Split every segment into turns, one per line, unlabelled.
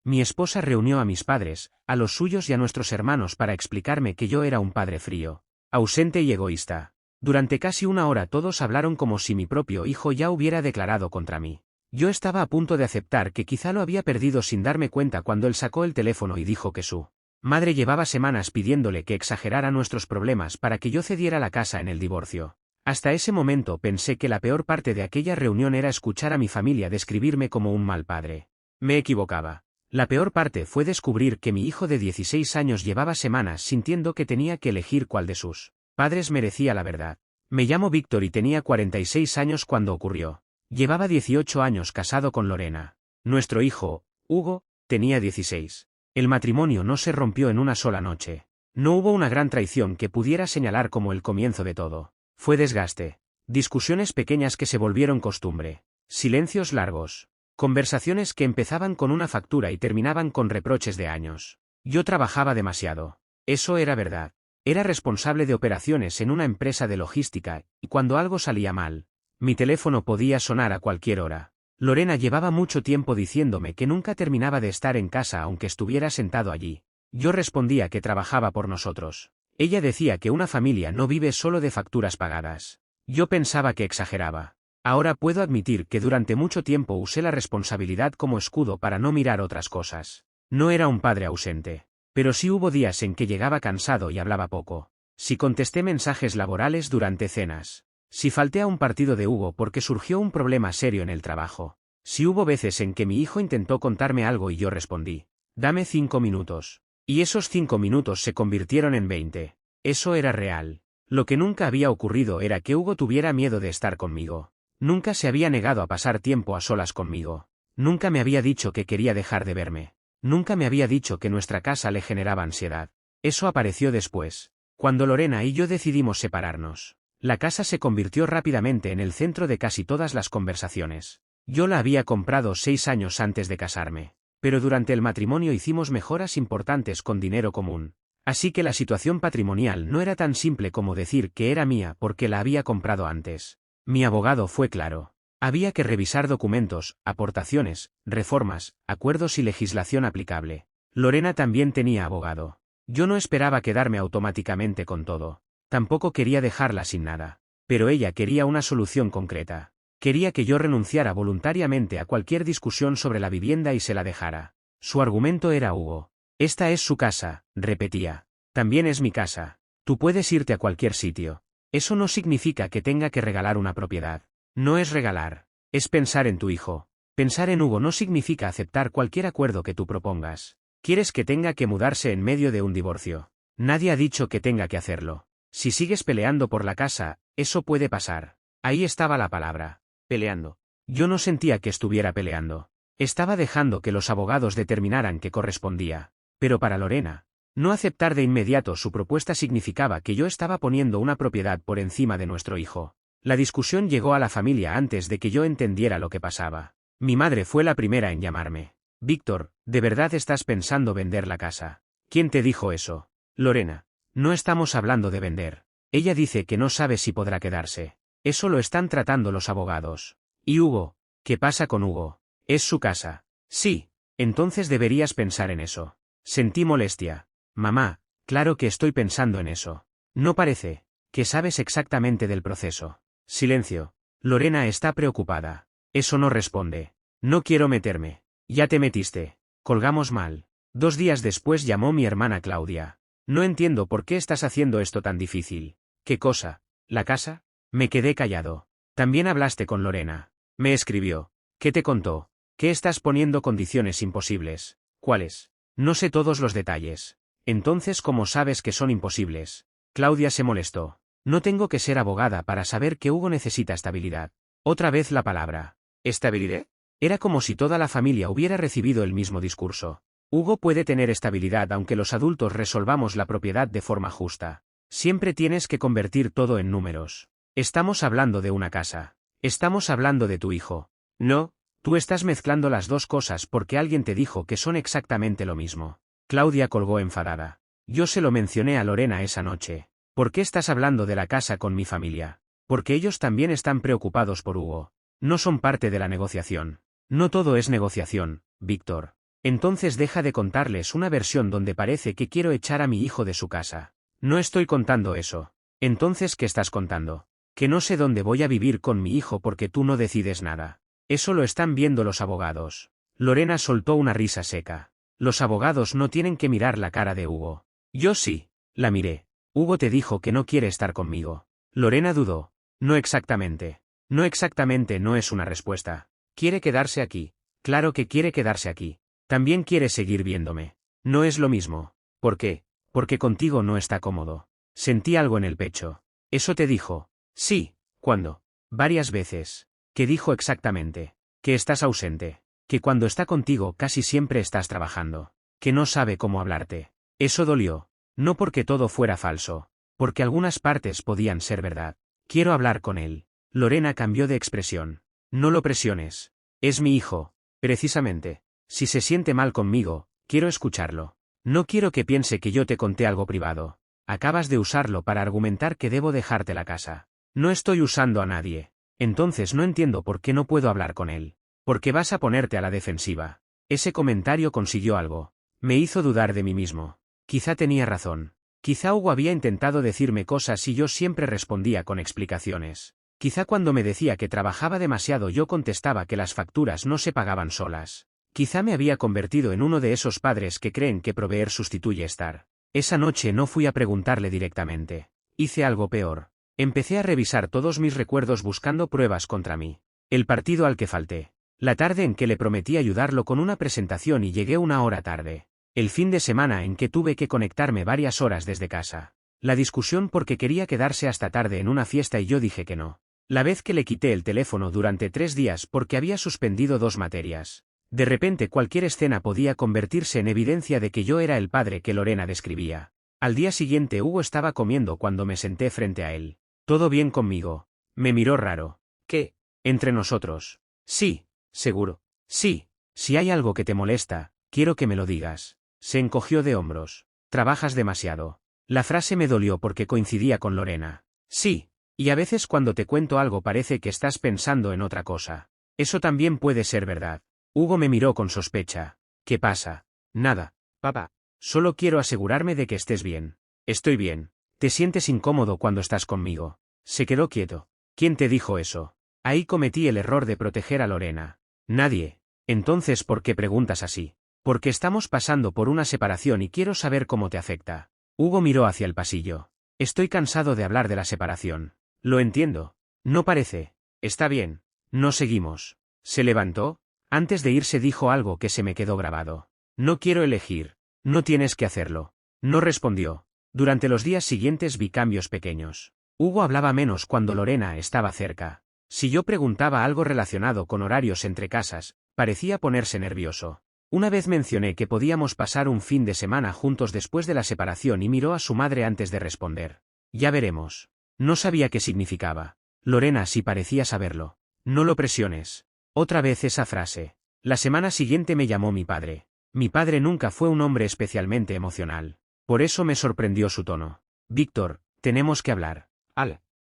Mi esposa reunió a mis padres, a los suyos y a nuestros hermanos para explicarme que yo era un padre frío, ausente y egoísta. Durante casi una hora todos hablaron como si mi propio hijo ya hubiera declarado contra mí. Yo estaba a punto de aceptar que quizá lo había perdido sin darme cuenta cuando él sacó el teléfono y dijo que su madre llevaba semanas pidiéndole que exagerara nuestros problemas para que yo cediera la casa en el divorcio. Hasta ese momento pensé que la peor parte de aquella reunión era escuchar a mi familia describirme como un mal padre. Me equivocaba. La peor parte fue descubrir que mi hijo de 16 años llevaba semanas sintiendo que tenía que elegir cuál de sus padres merecía la verdad. Me llamo Víctor y tenía 46 años cuando ocurrió. Llevaba 18 años casado con Lorena. Nuestro hijo, Hugo, tenía 16. El matrimonio no se rompió en una sola noche. No hubo una gran traición que pudiera señalar como el comienzo de todo. Fue desgaste. Discusiones pequeñas que se volvieron costumbre. Silencios largos. Conversaciones que empezaban con una factura y terminaban con reproches de años. Yo trabajaba demasiado. Eso era verdad. Era responsable de operaciones en una empresa de logística, y cuando algo salía mal, mi teléfono podía sonar a cualquier hora. Lorena llevaba mucho tiempo diciéndome que nunca terminaba de estar en casa aunque estuviera sentado allí. Yo respondía que trabajaba por nosotros. Ella decía que una familia no vive solo de facturas pagadas. Yo pensaba que exageraba. Ahora puedo admitir que durante mucho tiempo usé la responsabilidad como escudo para no mirar otras cosas. No era un padre ausente. Pero sí hubo días en que llegaba cansado y hablaba poco. Si contesté mensajes laborales durante cenas. Si falté a un partido de Hugo porque surgió un problema serio en el trabajo. Si hubo veces en que mi hijo intentó contarme algo y yo respondí, dame 5 minutos. Y esos 5 minutos se convirtieron en 20. Eso era real. Lo que nunca había ocurrido era que Hugo tuviera miedo de estar conmigo. Nunca se había negado a pasar tiempo a solas conmigo. Nunca me había dicho que quería dejar de verme. Nunca me había dicho que nuestra casa le generaba ansiedad. Eso apareció después, cuando Lorena y yo decidimos separarnos. La casa se convirtió rápidamente en el centro de casi todas las conversaciones. Yo la había comprado 6 años antes de casarme, pero durante el matrimonio hicimos mejoras importantes con dinero común. Así que la situación patrimonial no era tan simple como decir que era mía porque la había comprado antes. Mi abogado fue claro. Había que revisar documentos, aportaciones, reformas, acuerdos y legislación aplicable. Lorena también tenía abogado. Yo no esperaba quedarme automáticamente con todo. Tampoco quería dejarla sin nada. Pero ella quería una solución concreta. Quería que yo renunciara voluntariamente a cualquier discusión sobre la vivienda y se la dejara. Su argumento era Hugo. Esta es su casa, repetía. También es mi casa. Tú puedes irte a cualquier sitio. Eso no significa que tenga que regalar una propiedad. No es regalar. Es pensar en tu hijo. Pensar en Hugo no significa aceptar cualquier acuerdo que tú propongas. ¿Quieres que tenga que mudarse en medio de un divorcio? Nadie ha dicho que tenga que hacerlo. Si sigues peleando por la casa, eso puede pasar. Ahí estaba la palabra. Peleando. Yo no sentía que estuviera peleando. Estaba dejando que los abogados determinaran qué correspondía. Pero para Lorena, no aceptar de inmediato su propuesta significaba que yo estaba poniendo una propiedad por encima de nuestro hijo. La discusión llegó a la familia antes de que yo entendiera lo que pasaba. Mi madre fue la primera en llamarme. Víctor, ¿de verdad estás pensando vender la casa? ¿Quién te dijo eso? Lorena. No estamos hablando de vender. Ella dice que no sabe si podrá quedarse. Eso lo están tratando los abogados. ¿Y Hugo? ¿Qué pasa con Hugo? Es su casa. Sí. Entonces deberías pensar en eso. Sentí molestia. Mamá, claro que estoy pensando en eso. No parece que sabes exactamente del proceso. Silencio. Lorena está preocupada. Eso no responde. No quiero meterme. Ya te metiste. Colgamos mal. 2 días después llamó mi hermana Claudia. No entiendo por qué estás haciendo esto tan difícil. ¿Qué cosa? ¿La casa? Me quedé callado. También hablaste con Lorena. Me escribió. ¿Qué te contó? ¿Qué estás poniendo condiciones imposibles? ¿Cuáles? No sé todos los detalles. Entonces, ¿cómo sabes que son imposibles? Claudia se molestó. No tengo que ser abogada para saber que Hugo necesita estabilidad. Otra vez la palabra. ¿Estabilidad? Era como si toda la familia hubiera recibido el mismo discurso. Hugo puede tener estabilidad aunque los adultos resolvamos la propiedad de forma justa. Siempre tienes que convertir todo en números. Estamos hablando de una casa. Estamos hablando de tu hijo. No, tú estás mezclando las dos cosas porque alguien te dijo que son exactamente lo mismo. Claudia colgó enfadada. Yo se lo mencioné a Lorena esa noche. ¿Por qué estás hablando de la casa con mi familia? Porque ellos también están preocupados por Hugo. No son parte de la negociación. No todo es negociación, Víctor. Entonces deja de contarles una versión donde parece que quiero echar a mi hijo de su casa. No estoy contando eso. Entonces, ¿qué estás contando? Que no sé dónde voy a vivir con mi hijo porque tú no decides nada. Eso lo están viendo los abogados. Lorena soltó una risa seca. Los abogados no tienen que mirar la cara de Hugo. Yo sí. La miré. Hugo te dijo que no quiere estar conmigo. Lorena dudó. No exactamente. No exactamente no es una respuesta. Quiere quedarse aquí. Claro que quiere quedarse aquí. También quiere seguir viéndome. No es lo mismo. ¿Por qué? Porque contigo no está cómodo. Sentí algo en el pecho. ¿Eso te dijo? Sí. ¿Cuándo? Varias veces. ¿Qué dijo exactamente? Que estás ausente. Que cuando está contigo casi siempre estás trabajando. Que no sabe cómo hablarte. Eso dolió. No porque todo fuera falso. Porque algunas partes podían ser verdad. Quiero hablar con él. Lorena cambió de expresión. No lo presiones. Es mi hijo. Precisamente. Si se siente mal conmigo, quiero escucharlo. No quiero que piense que yo te conté algo privado. Acabas de usarlo para argumentar que debo dejarte la casa. No estoy usando a nadie. Entonces no entiendo por qué no puedo hablar con él. Porque vas a ponerte a la defensiva. Ese comentario consiguió algo. Me hizo dudar de mí mismo. Quizá tenía razón. Quizá Hugo había intentado decirme cosas y yo siempre respondía con explicaciones. Quizá cuando me decía que trabajaba demasiado yo contestaba que las facturas no se pagaban solas. Quizá me había convertido en uno de esos padres que creen que proveer sustituye estar. Esa noche no fui a preguntarle directamente. Hice algo peor. Empecé a revisar todos mis recuerdos buscando pruebas contra mí. El partido al que falté. La tarde en que le prometí ayudarlo con una presentación y llegué una hora tarde. El fin de semana en que tuve que conectarme varias horas desde casa. La discusión porque quería quedarse hasta tarde en una fiesta y yo dije que no. La vez que le quité el teléfono durante 3 días porque había suspendido 2 materias. De repente cualquier escena podía convertirse en evidencia de que yo era el padre que Lorena describía. Al día siguiente Hugo estaba comiendo cuando me senté frente a él. ¿Todo bien conmigo? Me miró raro. ¿Qué? ¿Entre nosotros? Sí, seguro. Sí, si hay algo que te molesta, quiero que me lo digas. Se encogió de hombros. Trabajas demasiado. La frase me dolió porque coincidía con Lorena. Sí, y a veces cuando te cuento algo parece que estás pensando en otra cosa. Eso también puede ser verdad. Hugo me miró con sospecha. ¿Qué pasa? Nada, papá. Solo quiero asegurarme de que estés bien. Estoy bien. ¿Te sientes incómodo cuando estás conmigo? Se quedó quieto. ¿Quién te dijo eso? Ahí cometí el error de proteger a Lorena. Nadie. Entonces, ¿por qué preguntas así? Porque estamos pasando por una separación y quiero saber cómo te afecta. Hugo miró hacia el pasillo. Estoy cansado de hablar de la separación. Lo entiendo. No parece. Está bien. No seguimos. Se levantó. Antes de irse dijo algo que se me quedó grabado. No quiero elegir. No tienes que hacerlo. No respondió. Durante los días siguientes vi cambios pequeños. Hugo hablaba menos cuando Lorena estaba cerca. Si yo preguntaba algo relacionado con horarios entre casas, parecía ponerse nervioso. Una vez mencioné que podíamos pasar un fin de semana juntos después de la separación y miró a su madre antes de responder. Ya veremos. No sabía qué significaba. Lorena sí parecía saberlo. No lo presiones. Otra vez esa frase. La semana siguiente me llamó mi padre. Mi padre nunca fue un hombre especialmente emocional. Por eso me sorprendió su tono. Víctor, tenemos que hablar.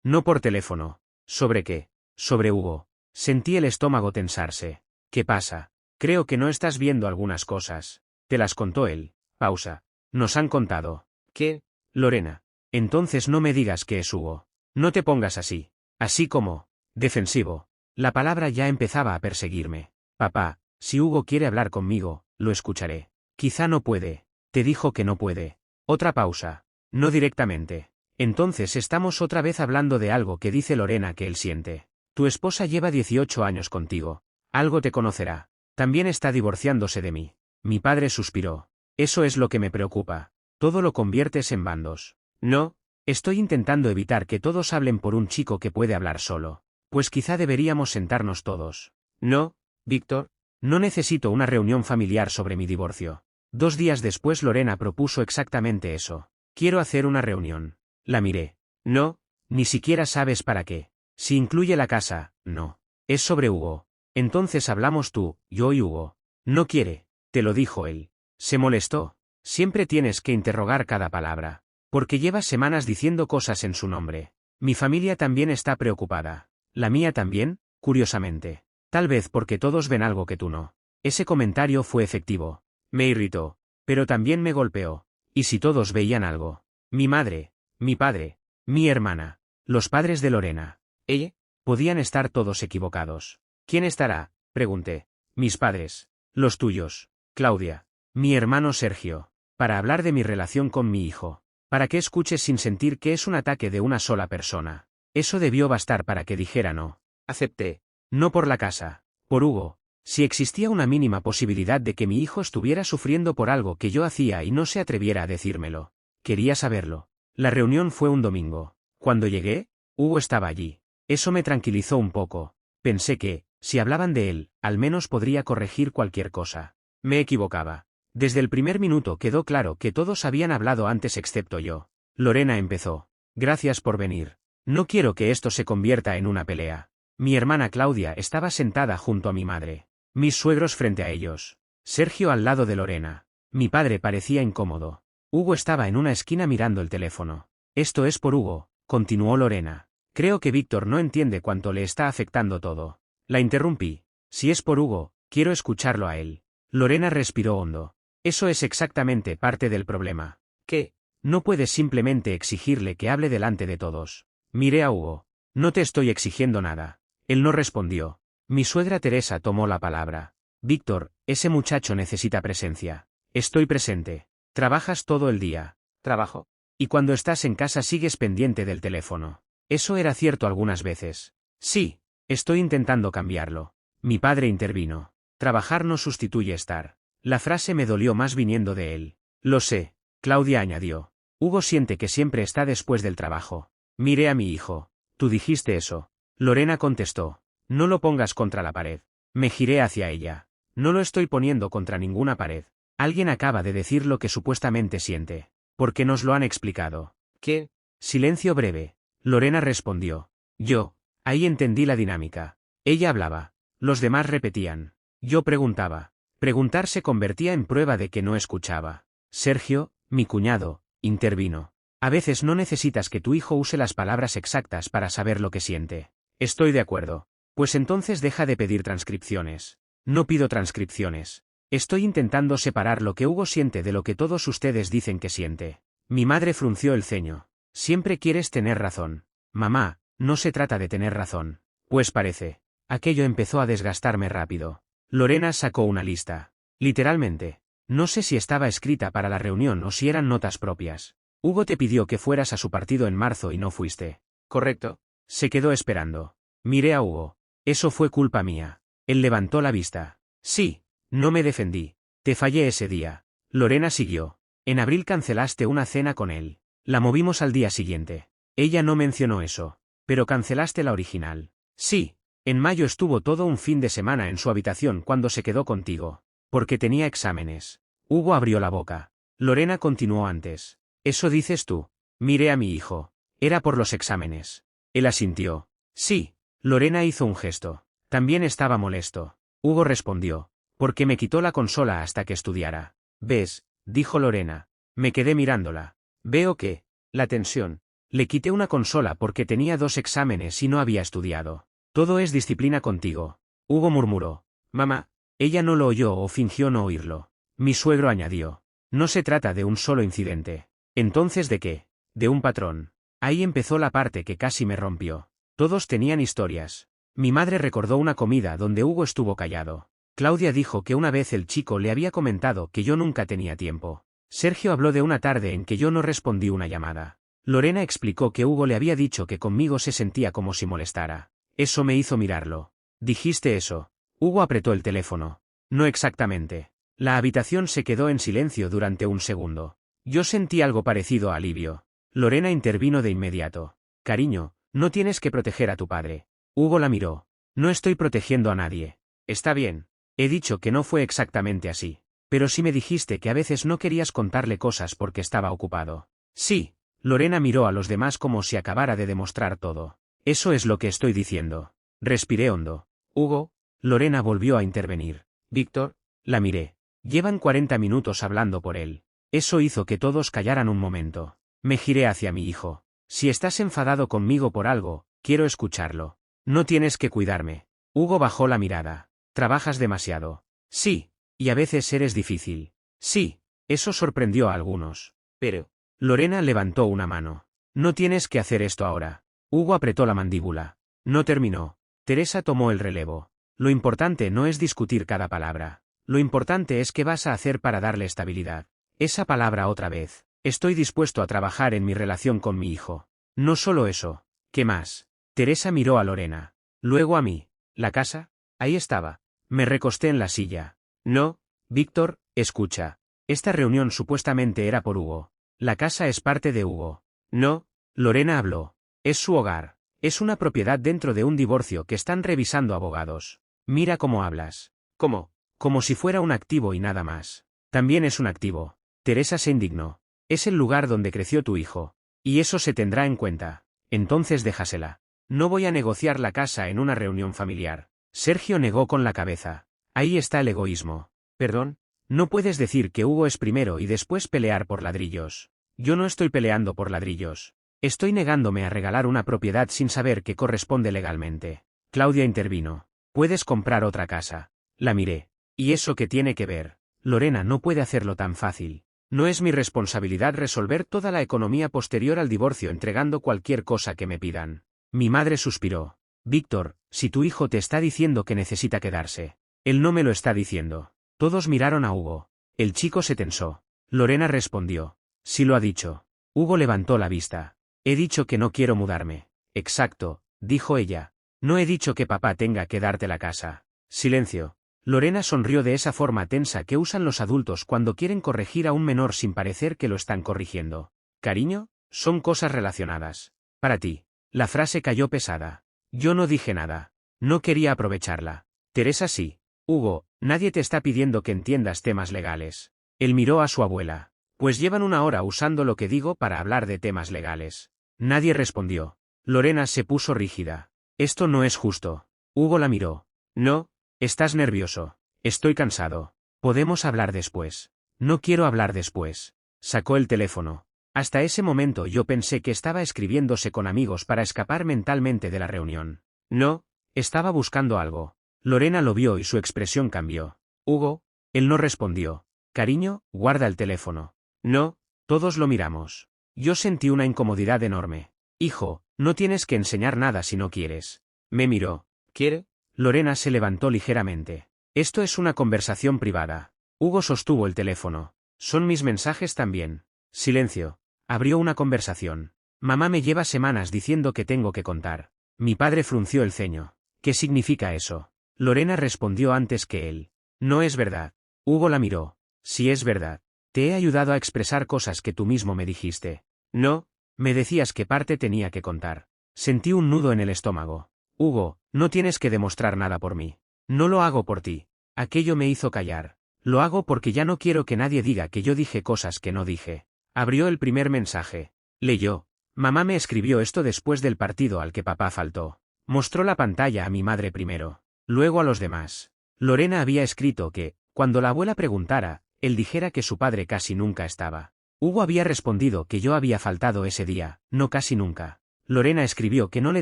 No por teléfono. ¿Sobre qué? Sobre Hugo. Sentí el estómago tensarse. ¿Qué pasa? Creo que no estás viendo algunas cosas. Te las contó él. Pausa. Nos han contado. ¿Qué? Lorena. Entonces no me digas que es Hugo. No te pongas así. Así como. Defensivo. La palabra ya empezaba a perseguirme. Papá, si Hugo quiere hablar conmigo, lo escucharé. Quizá no puede. Te dijo que no puede. Otra pausa. No directamente. Entonces estamos otra vez hablando de algo que dice Lorena que él siente. Tu esposa lleva 18 años contigo. Algo te conocerá. También está divorciándose de mí. Mi padre suspiró. Eso es lo que me preocupa. Todo lo conviertes en bandos. No, estoy intentando evitar que todos hablen por un chico que puede hablar solo. Pues quizá deberíamos sentarnos todos. No, Víctor. No necesito una reunión familiar sobre mi divorcio. 2 días después Lorena propuso exactamente eso. Quiero hacer una reunión. La miré. No, ni siquiera sabes para qué. Si incluye la casa, no. Es sobre Hugo. Entonces hablamos tú, yo y Hugo. No quiere, te lo dijo él. Se molestó. Siempre tienes que interrogar cada palabra. Porque llevas semanas diciendo cosas en su nombre. Mi familia también está preocupada. ¿La mía también? Curiosamente. Tal vez porque todos ven algo que tú no. Ese comentario fue efectivo. Me irritó. Pero también me golpeó. ¿Y si todos veían algo? Mi madre, mi padre, mi hermana, los padres de Lorena. ¿Ella? Podían estar todos equivocados. ¿Quién estará? Pregunté. Mis padres. Los tuyos. Claudia. Mi hermano Sergio. Para hablar de mi relación con mi hijo. Para que escuches sin sentir que es un ataque de una sola persona. Eso debió bastar para que dijera no. Acepté. No por la casa. Por Hugo. Si existía una mínima posibilidad de que mi hijo estuviera sufriendo por algo que yo hacía y no se atreviera a decírmelo. Quería saberlo. La reunión fue un domingo. Cuando llegué, Hugo estaba allí. Eso me tranquilizó un poco. Pensé que, si hablaban de él, al menos podría corregir cualquier cosa. Me equivocaba. Desde el primer minuto quedó claro que todos habían hablado antes excepto yo. Lorena empezó. Gracias por venir. No quiero que esto se convierta en una pelea. Mi hermana Claudia estaba sentada junto a mi madre. Mis suegros frente a ellos. Sergio al lado de Lorena. Mi padre parecía incómodo. Hugo estaba en una esquina mirando el teléfono. Esto es por Hugo, continuó Lorena. Creo que Víctor no entiende cuánto le está afectando todo. La interrumpí. Si es por Hugo, quiero escucharlo a él. Lorena respiró hondo. Eso es exactamente parte del problema. ¿Qué? No puedes simplemente exigirle que hable delante de todos. Miré a Hugo. No te estoy exigiendo nada. Él no respondió. Mi suegra Teresa tomó la palabra. Víctor, ese muchacho necesita presencia. Estoy presente. Trabajas todo el día. Trabajo. Y cuando estás en casa sigues pendiente del teléfono. Eso era cierto algunas veces. Sí, estoy intentando cambiarlo. Mi padre intervino. Trabajar no sustituye estar. La frase me dolió más viniendo de él. Lo sé, Claudia añadió. Hugo siente que siempre está después del trabajo. Miré a mi hijo. Tú dijiste eso. Lorena contestó. No lo pongas contra la pared. Me giré hacia ella. No lo estoy poniendo contra ninguna pared. Alguien acaba de decir lo que supuestamente siente. Porque nos lo han explicado. ¿Qué? Silencio breve. Lorena respondió. Yo. Ahí entendí la dinámica. Ella hablaba. Los demás repetían. Yo preguntaba. Preguntar se convertía en prueba de que no escuchaba. Sergio, mi cuñado, intervino. A veces no necesitas que tu hijo use las palabras exactas para saber lo que siente. Estoy de acuerdo. Pues entonces deja de pedir transcripciones. No pido transcripciones. Estoy intentando separar lo que Hugo siente de lo que todos ustedes dicen que siente. Mi madre frunció el ceño. Siempre quieres tener razón. Mamá, no se trata de tener razón. Pues parece. Aquello empezó a desgastarme rápido. Lorena sacó una lista. Literalmente. No sé si estaba escrita para la reunión o si eran notas propias. Hugo te pidió que fueras a su partido en marzo y no fuiste. ¿Correcto? Se quedó esperando. Miré a Hugo. Eso fue culpa mía. Él levantó la vista. Sí, no me defendí. Te fallé ese día. Lorena siguió. En abril cancelaste una cena con él. La movimos al día siguiente. Ella no mencionó eso. Pero cancelaste la original. Sí. En mayo estuvo todo un fin de semana en su habitación cuando se quedó contigo. Porque tenía exámenes. Hugo abrió la boca. Lorena continuó antes. Eso dices tú. Miré a mi hijo. Era por los exámenes. Él asintió. Sí. Lorena hizo un gesto. También estaba molesto. Hugo respondió. Porque me quitó la consola hasta que estudiara. ¿Ves? Dijo Lorena. Me quedé mirándola. Veo que. La tensión. Le quité una consola porque tenía 2 exámenes y no había estudiado. Todo es disciplina contigo. Hugo murmuró. Mamá. Ella no lo oyó o fingió no oírlo. Mi suegro añadió. No se trata de un solo incidente. ¿Entonces de qué? De un patrón. Ahí empezó la parte que casi me rompió. Todos tenían historias. Mi madre recordó una comida donde Hugo estuvo callado. Claudia dijo que una vez el chico le había comentado que yo nunca tenía tiempo. Sergio habló de una tarde en que yo no respondí una llamada. Lorena explicó que Hugo le había dicho que conmigo se sentía como si molestara. Eso me hizo mirarlo. ¿Dijiste eso? Hugo apretó el teléfono. No exactamente. La habitación se quedó en silencio durante un segundo. Yo sentí algo parecido a alivio. Lorena intervino de inmediato. Cariño, no tienes que proteger a tu padre. Hugo la miró. No estoy protegiendo a nadie. Está bien. He dicho que no fue exactamente así. Pero sí me dijiste que a veces no querías contarle cosas porque estaba ocupado. Sí. Lorena miró a los demás como si acabara de demostrar todo. Eso es lo que estoy diciendo. Respiré hondo. Hugo. Lorena volvió a intervenir. Víctor. La miré. Llevan 40 minutos hablando por él. Eso hizo que todos callaran un momento. Me giré hacia mi hijo. Si estás enfadado conmigo por algo, quiero escucharlo. No tienes que cuidarme. Hugo bajó la mirada. Trabajas demasiado. Sí, y a veces eres difícil. Sí, eso sorprendió a algunos. Pero, Lorena levantó una mano. No tienes que hacer esto ahora. Hugo apretó la mandíbula. No terminó. Teresa tomó el relevo. Lo importante no es discutir cada palabra. Lo importante es qué vas a hacer para darle estabilidad. Esa palabra otra vez. Estoy dispuesto a trabajar en mi relación con mi hijo. No solo eso. ¿Qué más? Teresa miró a Lorena. Luego a mí. ¿La casa? Ahí estaba. Me recosté en la silla. No, Víctor, escucha. Esta reunión supuestamente era por Hugo. La casa es parte de Hugo. No, Lorena habló. Es su hogar. Es una propiedad dentro de un divorcio que están revisando abogados. Mira cómo hablas. ¿Cómo? Como si fuera un activo y nada más. También es un activo. Teresa se indignó. Es el lugar donde creció tu hijo. Y eso se tendrá en cuenta. Entonces déjasela. No voy a negociar la casa en una reunión familiar. Sergio negó con la cabeza. Ahí está el egoísmo. ¿Perdón? No puedes decir que Hugo es primero y después pelear por ladrillos. Yo no estoy peleando por ladrillos. Estoy negándome a regalar una propiedad sin saber que corresponde legalmente. Claudia intervino. Puedes comprar otra casa. La miré. ¿Y eso qué tiene que ver? Lorena no puede hacerlo tan fácil. No es mi responsabilidad resolver toda la economía posterior al divorcio entregando cualquier cosa que me pidan. Mi madre suspiró. Víctor, si tu hijo te está diciendo que necesita quedarse. Él no me lo está diciendo. Todos miraron a Hugo. El chico se tensó. Lorena respondió. Sí lo ha dicho. Hugo levantó la vista. He dicho que no quiero mudarme. Exacto, dijo ella. No he dicho que papá tenga que darte la casa. Silencio. Lorena sonrió de esa forma tensa que usan los adultos cuando quieren corregir a un menor sin parecer que lo están corrigiendo. Cariño, son cosas relacionadas. Para ti. La frase cayó pesada. Yo no dije nada. No quería aprovecharla. Teresa sí. Hugo, nadie te está pidiendo que entiendas temas legales. Él miró a su abuela. Pues llevan una hora usando lo que digo para hablar de temas legales. Nadie respondió. Lorena se puso rígida. Esto no es justo. Hugo la miró. No, estás nervioso. Estoy cansado. Podemos hablar después. No quiero hablar después. Sacó el teléfono. Hasta ese momento yo pensé que estaba escribiéndose con amigos para escapar mentalmente de la reunión. No, estaba buscando algo. Lorena lo vio y su expresión cambió. Hugo, él no respondió. Cariño, guarda el teléfono. No, todos lo miramos. Yo sentí una incomodidad enorme. Hijo, no tienes que enseñar nada si no quieres. Me miró. ¿Quiere? Lorena se levantó ligeramente. Esto es una conversación privada. Hugo sostuvo el teléfono. Son mis mensajes también. Silencio. Abrió una conversación. Mamá me lleva semanas diciendo que tengo que contar. Mi padre frunció el ceño. ¿Qué significa eso? Lorena respondió antes que él. No es verdad. Hugo la miró. Sí es verdad. Te he ayudado a expresar cosas que tú mismo me dijiste. No, me decías qué parte tenía que contar. Sentí un nudo en el estómago. Hugo, no tienes que demostrar nada por mí. No lo hago por ti. Aquello me hizo callar. Lo hago porque ya no quiero que nadie diga que yo dije cosas que no dije. Abrió el primer mensaje. Leyó. Mamá me escribió esto después del partido al que papá faltó. Mostró la pantalla a mi madre primero. Luego a los demás. Lorena había escrito que, cuando la abuela preguntara, él dijera que su padre casi nunca estaba. Hugo había respondido que yo había faltado ese día, no casi nunca. Lorena escribió que no le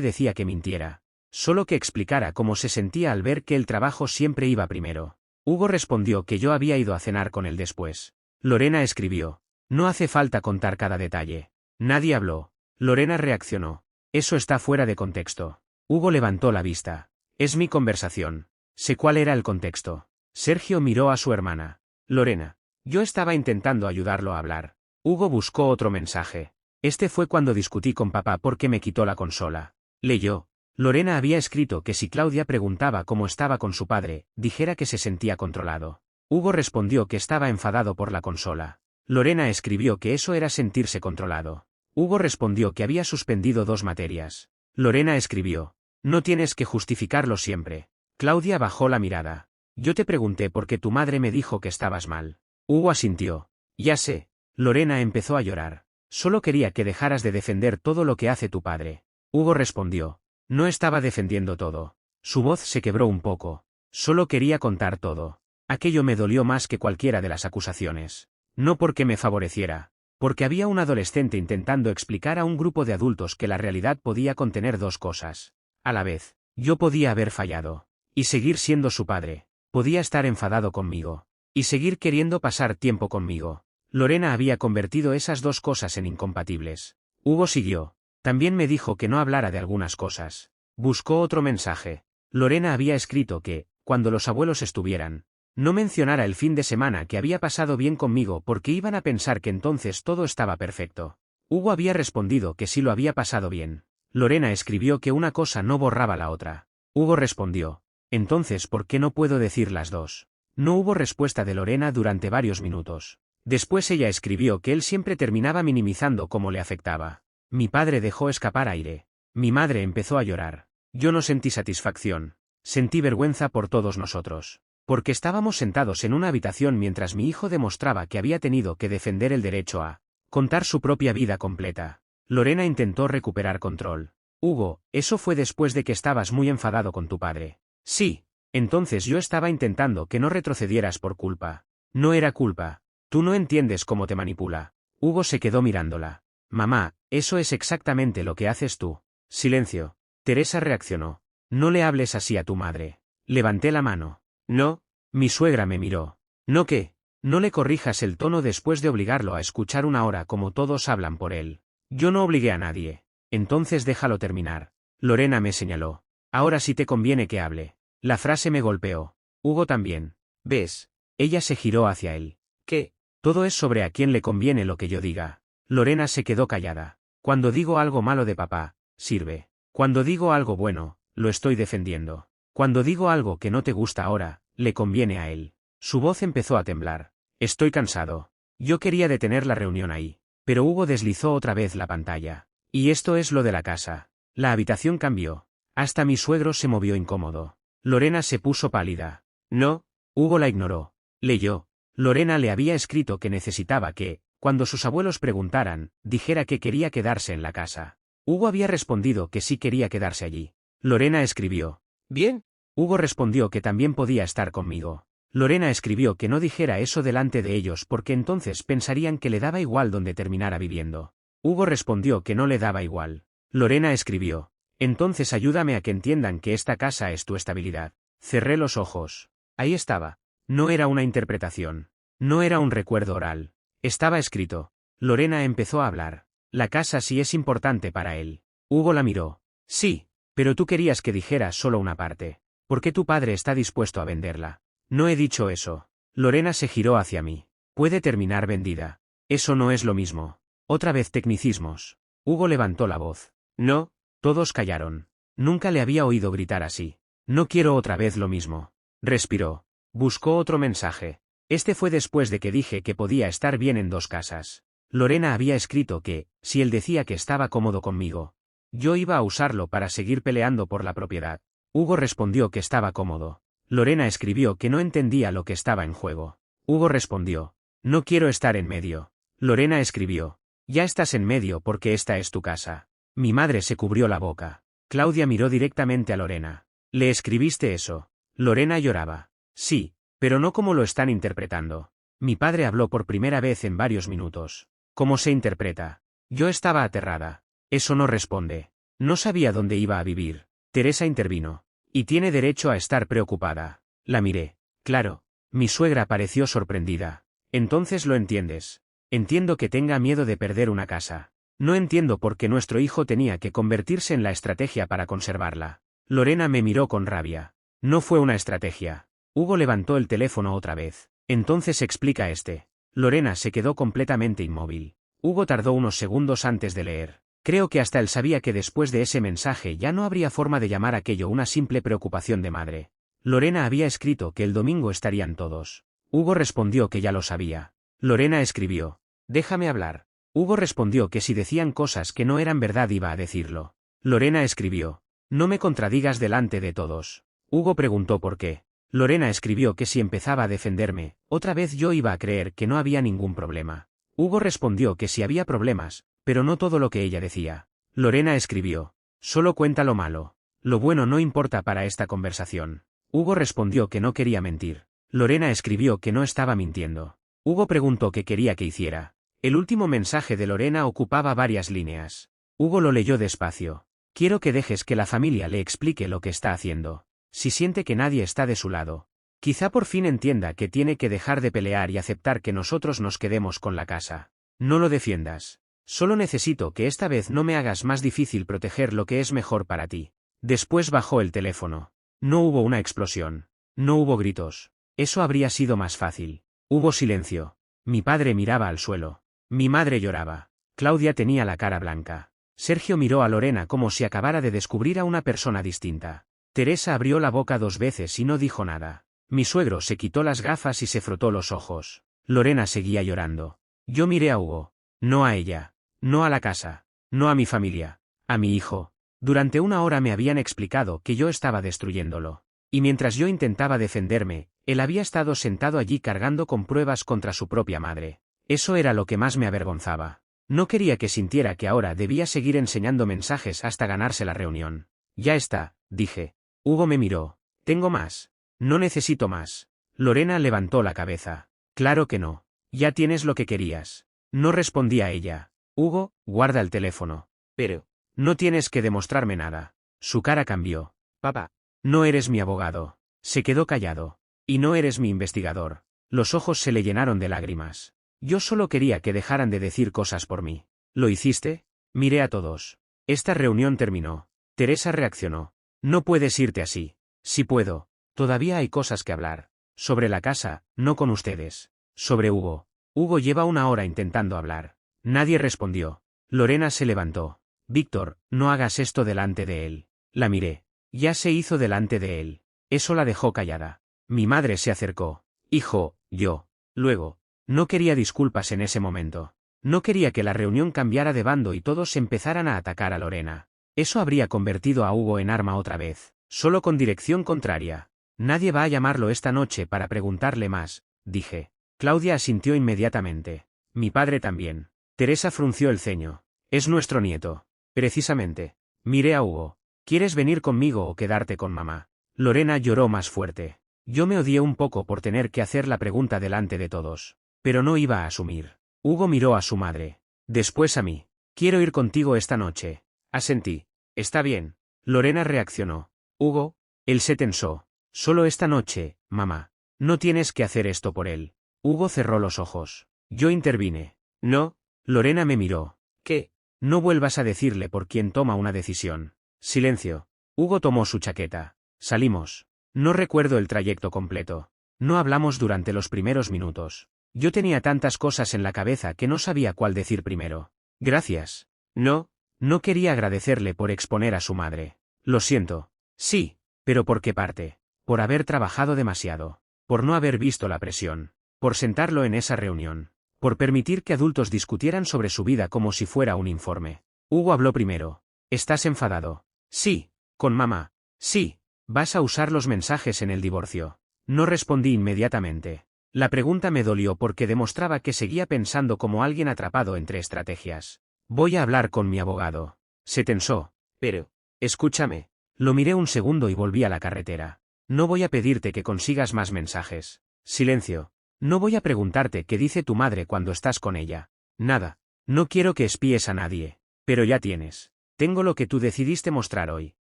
decía que mintiera. Solo que explicara cómo se sentía al ver que el trabajo siempre iba primero. Hugo respondió que yo había ido a cenar con él después. Lorena escribió. No hace falta contar cada detalle. Nadie habló. Lorena reaccionó. Eso está fuera de contexto. Hugo levantó la vista. Es mi conversación. Sé cuál era el contexto. Sergio miró a su hermana. Lorena. Yo estaba intentando ayudarlo a hablar. Hugo buscó otro mensaje. Este fue cuando discutí con papá porque me quitó la consola. Leyó. Lorena había escrito que si Claudia preguntaba cómo estaba con su padre, dijera que se sentía controlado. Hugo respondió que estaba enfadado por la consola. Lorena escribió que eso era sentirse controlado. Hugo respondió que había suspendido 2 materias. Lorena escribió. No tienes que justificarlo siempre. Claudia bajó la mirada. Yo te pregunté por qué tu madre me dijo que estabas mal. Hugo asintió. Ya sé. Lorena empezó a llorar. Solo quería que dejaras de defender todo lo que hace tu padre. Hugo respondió. No estaba defendiendo todo. Su voz se quebró un poco. Solo quería contar todo. Aquello me dolió más que cualquiera de las acusaciones. No porque me favoreciera. Porque había un adolescente intentando explicar a un grupo de adultos que la realidad podía contener 2 cosas. A la vez, yo podía haber fallado. Y seguir siendo su padre. Podía estar enfadado conmigo. Y seguir queriendo pasar tiempo conmigo. Lorena había convertido esas dos cosas en incompatibles. Hugo siguió. También me dijo que no hablara de algunas cosas. Buscó otro mensaje. Lorena había escrito que, cuando los abuelos estuvieran, no mencionara el fin de semana que había pasado bien conmigo porque iban a pensar que entonces todo estaba perfecto. Hugo había respondido que sí lo había pasado bien. Lorena escribió que una cosa no borraba la otra. Hugo respondió. Entonces, ¿por qué no puedo decir las dos? No hubo respuesta de Lorena durante varios minutos. Después ella escribió que él siempre terminaba minimizando cómo le afectaba. Mi padre dejó escapar aire. Mi madre empezó a llorar. Yo no sentí satisfacción. Sentí vergüenza por todos nosotros. Porque estábamos sentados en una habitación mientras mi hijo demostraba que había tenido que defender el derecho a contar su propia vida completa. Lorena intentó recuperar control. Hugo, eso fue después de que estabas muy enfadado con tu padre. Sí. Entonces yo estaba intentando que no retrocedieras por culpa. No era culpa. Tú no entiendes cómo te manipula. Hugo se quedó mirándola. Mamá, eso es exactamente lo que haces tú. Silencio. Teresa reaccionó. No le hables así a tu madre. Levanté la mano. No. Mi suegra me miró. ¿No qué? No le corrijas el tono después de obligarlo a escuchar una hora como todos hablan por él. Yo no obligué a nadie. Entonces déjalo terminar. Lorena me señaló. Ahora sí te conviene que hable. La frase me golpeó. Hugo también. ¿Ves? Ella se giró hacia él. ¿Qué? Todo es sobre a quién le conviene lo que yo diga. Lorena se quedó callada. Cuando digo algo malo de papá, sirve. Cuando digo algo bueno, lo estoy defendiendo. Cuando digo algo que no te gusta ahora, le conviene a él. Su voz empezó a temblar. Estoy cansado. Yo quería detener la reunión ahí. Pero Hugo deslizó otra vez la pantalla. Y esto es lo de la casa. La habitación cambió. Hasta mi suegro se movió incómodo. Lorena se puso pálida. No. Hugo la ignoró. Leyó. Lorena le había escrito que necesitaba que, cuando sus abuelos preguntaran, dijera que quería quedarse en la casa. Hugo había respondido que sí quería quedarse allí. Lorena escribió. Bien. Hugo respondió que también podía estar conmigo. Lorena escribió que no dijera eso delante de ellos porque entonces pensarían que le daba igual donde terminara viviendo. Hugo respondió que no le daba igual. Lorena escribió. Entonces ayúdame a que entiendan que esta casa es tu estabilidad. Cerré los ojos. Ahí estaba. No era una interpretación. No era un recuerdo oral. Estaba escrito. Lorena empezó a hablar. La casa sí es importante para él. Hugo la miró. Sí, pero tú querías que dijera solo una parte. ¿Por qué tu padre está dispuesto a venderla? No he dicho eso. Lorena se giró hacia mí. Puede terminar vendida. Eso no es lo mismo. Otra vez tecnicismos. Hugo levantó la voz. No. Todos callaron. Nunca le había oído gritar así. No quiero otra vez lo mismo. Respiró. Buscó otro mensaje. Este fue después de que dije que podía estar bien en dos casas. Lorena había escrito que, si él decía que estaba cómodo conmigo, yo iba a usarlo para seguir peleando por la propiedad. Hugo respondió que estaba cómodo. Lorena escribió que no entendía lo que estaba en juego. Hugo respondió. No quiero estar en medio. Lorena escribió. Ya estás en medio porque esta es tu casa. Mi madre se cubrió la boca. Claudia miró directamente a Lorena. ¿Le escribiste eso? Lorena lloraba. Sí, pero no como lo están interpretando. Mi padre habló por primera vez en varios minutos. ¿Cómo se interpreta? Yo estaba aterrada. Eso no responde. No sabía dónde iba a vivir. Teresa intervino. Y tiene derecho a estar preocupada. La miré. Claro. Mi suegra pareció sorprendida. Entonces lo entiendes. Entiendo que tenga miedo de perder una casa. No entiendo por qué nuestro hijo tenía que convertirse en la estrategia para conservarla. Lorena me miró con rabia. No fue una estrategia. Hugo levantó el teléfono otra vez. Entonces explica este. Lorena se quedó completamente inmóvil. Hugo tardó unos segundos antes de leer. Creo que hasta él sabía que después de ese mensaje ya no habría forma de llamar aquello una simple preocupación de madre. Lorena había escrito que el domingo estarían todos. Hugo respondió que ya lo sabía. Lorena escribió. Déjame hablar. Hugo respondió que si decían cosas que no eran verdad iba a decirlo. Lorena escribió. No me contradigas delante de todos. Hugo preguntó por qué. Lorena escribió que si empezaba a defenderme, otra vez yo iba a creer que no había ningún problema. Hugo respondió que sí había problemas, pero no todo lo que ella decía. Lorena escribió. Solo cuenta lo malo. Lo bueno no importa para esta conversación. Hugo respondió que no quería mentir. Lorena escribió que no estaba mintiendo. Hugo preguntó qué quería que hiciera. El último mensaje de Lorena ocupaba varias líneas. Hugo lo leyó despacio. Quiero que dejes que la familia le explique lo que está haciendo. Si siente que nadie está de su lado, Quizá por fin entienda que tiene que dejar de pelear y aceptar que nosotros nos quedemos con la casa. No lo defiendas. Solo necesito que esta vez no me hagas más difícil proteger lo que es mejor para ti. Después bajó el teléfono. No hubo una explosión. No hubo gritos. Eso habría sido más fácil. Hubo silencio. Mi padre miraba al suelo. Mi madre lloraba. Claudia tenía la cara blanca. Sergio miró a Lorena como si acabara de descubrir a una persona distinta. Teresa abrió la boca 2 veces y no dijo nada. Mi suegro se quitó las gafas y se frotó los ojos. Lorena seguía llorando. Yo miré a Hugo. No a ella. No a la casa. No a mi familia. A mi hijo. Durante 1 hora me habían explicado que yo estaba destruyéndolo. Y mientras yo intentaba defenderme, él había estado sentado allí cargando con pruebas contra su propia madre. Eso era lo que más me avergonzaba. No quería que sintiera que ahora debía seguir enseñando mensajes hasta ganarse la reunión. Ya está, dije. Hugo me miró. Tengo más. No necesito más. Lorena levantó la cabeza. Claro que no. Ya tienes lo que querías. No respondía ella. Hugo, guarda el teléfono. Pero, no tienes que demostrarme nada. Su cara cambió. Papá, no eres mi abogado. Se quedó callado. Y no eres mi investigador. Los ojos se le llenaron de lágrimas. Yo solo quería que dejaran de decir cosas por mí. ¿Lo hiciste? Miré a todos. Esta reunión terminó. Teresa reaccionó. No puedes irte así. Sí puedo. Todavía hay cosas que hablar. Sobre la casa, no con ustedes. Sobre Hugo. Hugo lleva 1 hora intentando hablar. Nadie respondió. Lorena se levantó. Víctor, no hagas esto delante de él. La miré. Ya se hizo delante de él. Eso la dejó callada. Mi madre se acercó. Hijo, yo. Luego. No quería disculpas en ese momento. No quería que la reunión cambiara de bando y todos empezaran a atacar a Lorena. Eso habría convertido a Hugo en arma otra vez, solo con dirección contraria. Nadie va a llamarlo esta noche para preguntarle más, dije. Claudia asintió inmediatamente. Mi padre también. Teresa frunció el ceño. Es nuestro nieto. Precisamente. Miré a Hugo. ¿Quieres venir conmigo o quedarte con mamá? Lorena lloró más fuerte. Yo me odié un poco por tener que hacer la pregunta delante de todos. Pero no iba a asumir. Hugo miró a su madre. Después a mí. Quiero ir contigo esta noche. Asentí. Está bien. Lorena reaccionó. Hugo. Él se tensó. Solo esta noche, mamá. No tienes que hacer esto por él. Hugo cerró los ojos. Yo intervine. No. Lorena me miró. ¿Qué? No vuelvas a decirle por quién toma una decisión. Silencio. Hugo tomó su chaqueta. Salimos. No recuerdo el trayecto completo. No hablamos durante los primeros minutos. Yo tenía tantas cosas en la cabeza que no sabía cuál decir primero. Gracias. No. No quería agradecerle por exponer a su madre. Lo siento. Sí. ¿Pero por qué parte? Por haber trabajado demasiado. Por no haber visto la presión. Por sentarlo en esa reunión. Por permitir que adultos discutieran sobre su vida como si fuera un informe. Hugo habló primero. ¿Estás enfadado? Sí. ¿Con mamá? Sí. ¿Vas a usar los mensajes en el divorcio? No respondí inmediatamente. La pregunta me dolió porque demostraba que seguía pensando como alguien atrapado entre estrategias. Voy a hablar con mi abogado. Se tensó. Pero, escúchame. Lo miré un segundo y volví a la carretera. No voy a pedirte que consigas más mensajes. Silencio. No voy a preguntarte qué dice tu madre cuando estás con ella. Nada. No quiero que espíes a nadie. Pero ya tienes. Tengo lo que tú decidiste mostrar hoy.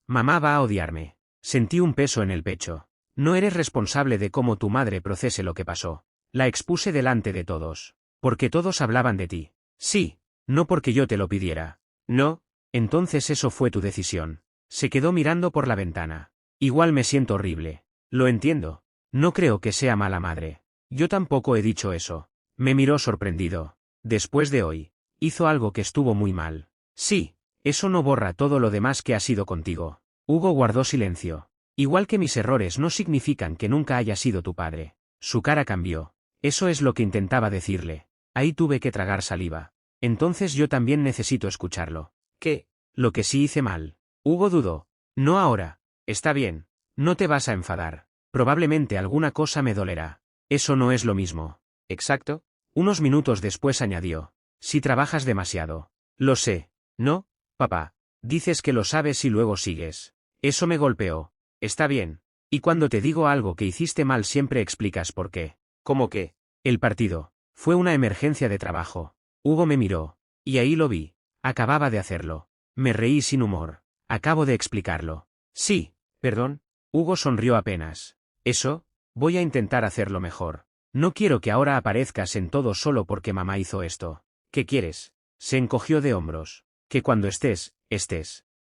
Mamá va a odiarme. Sentí un peso en el pecho. No eres responsable de cómo tu madre procese lo que pasó. La expuse delante de todos. Porque todos hablaban de ti. Sí. No porque yo te lo pidiera. No. Entonces eso fue tu decisión. Se quedó mirando por la ventana. Igual me siento horrible. Lo entiendo. No creo que sea mala madre. Yo tampoco he dicho eso. Me miró sorprendido. Después de hoy. Hizo algo que estuvo muy mal. Sí. Eso no borra todo lo demás que ha sido contigo. Hugo guardó silencio. Igual que mis errores no significan que nunca haya sido tu padre. Su cara cambió. Eso es lo que intentaba decirle. Ahí tuve que tragar saliva. Entonces yo también necesito escucharlo. ¿Qué? Lo que sí hice mal. Hugo dudó. No ahora. Está bien. No te vas a enfadar. Probablemente alguna cosa me dolerá. Eso no es lo mismo. ¿Exacto? Unos minutos después añadió. Si trabajas demasiado. Lo sé. ¿No, papá? Dices que lo sabes y luego sigues. Eso me golpeó. Está bien. Y cuando te digo algo que hiciste mal siempre explicas por qué. ¿Cómo qué? El partido. Fue una emergencia de trabajo. Hugo me miró. Y ahí lo vi. Acababa de hacerlo. Me reí sin humor. Acabo de explicarlo. Sí, perdón. Hugo sonrió apenas. ¿Eso? Voy a intentar hacerlo mejor. No quiero que ahora aparezcas en todo solo porque mamá hizo esto. ¿Qué quieres? Se encogió de hombros. Que cuando estés.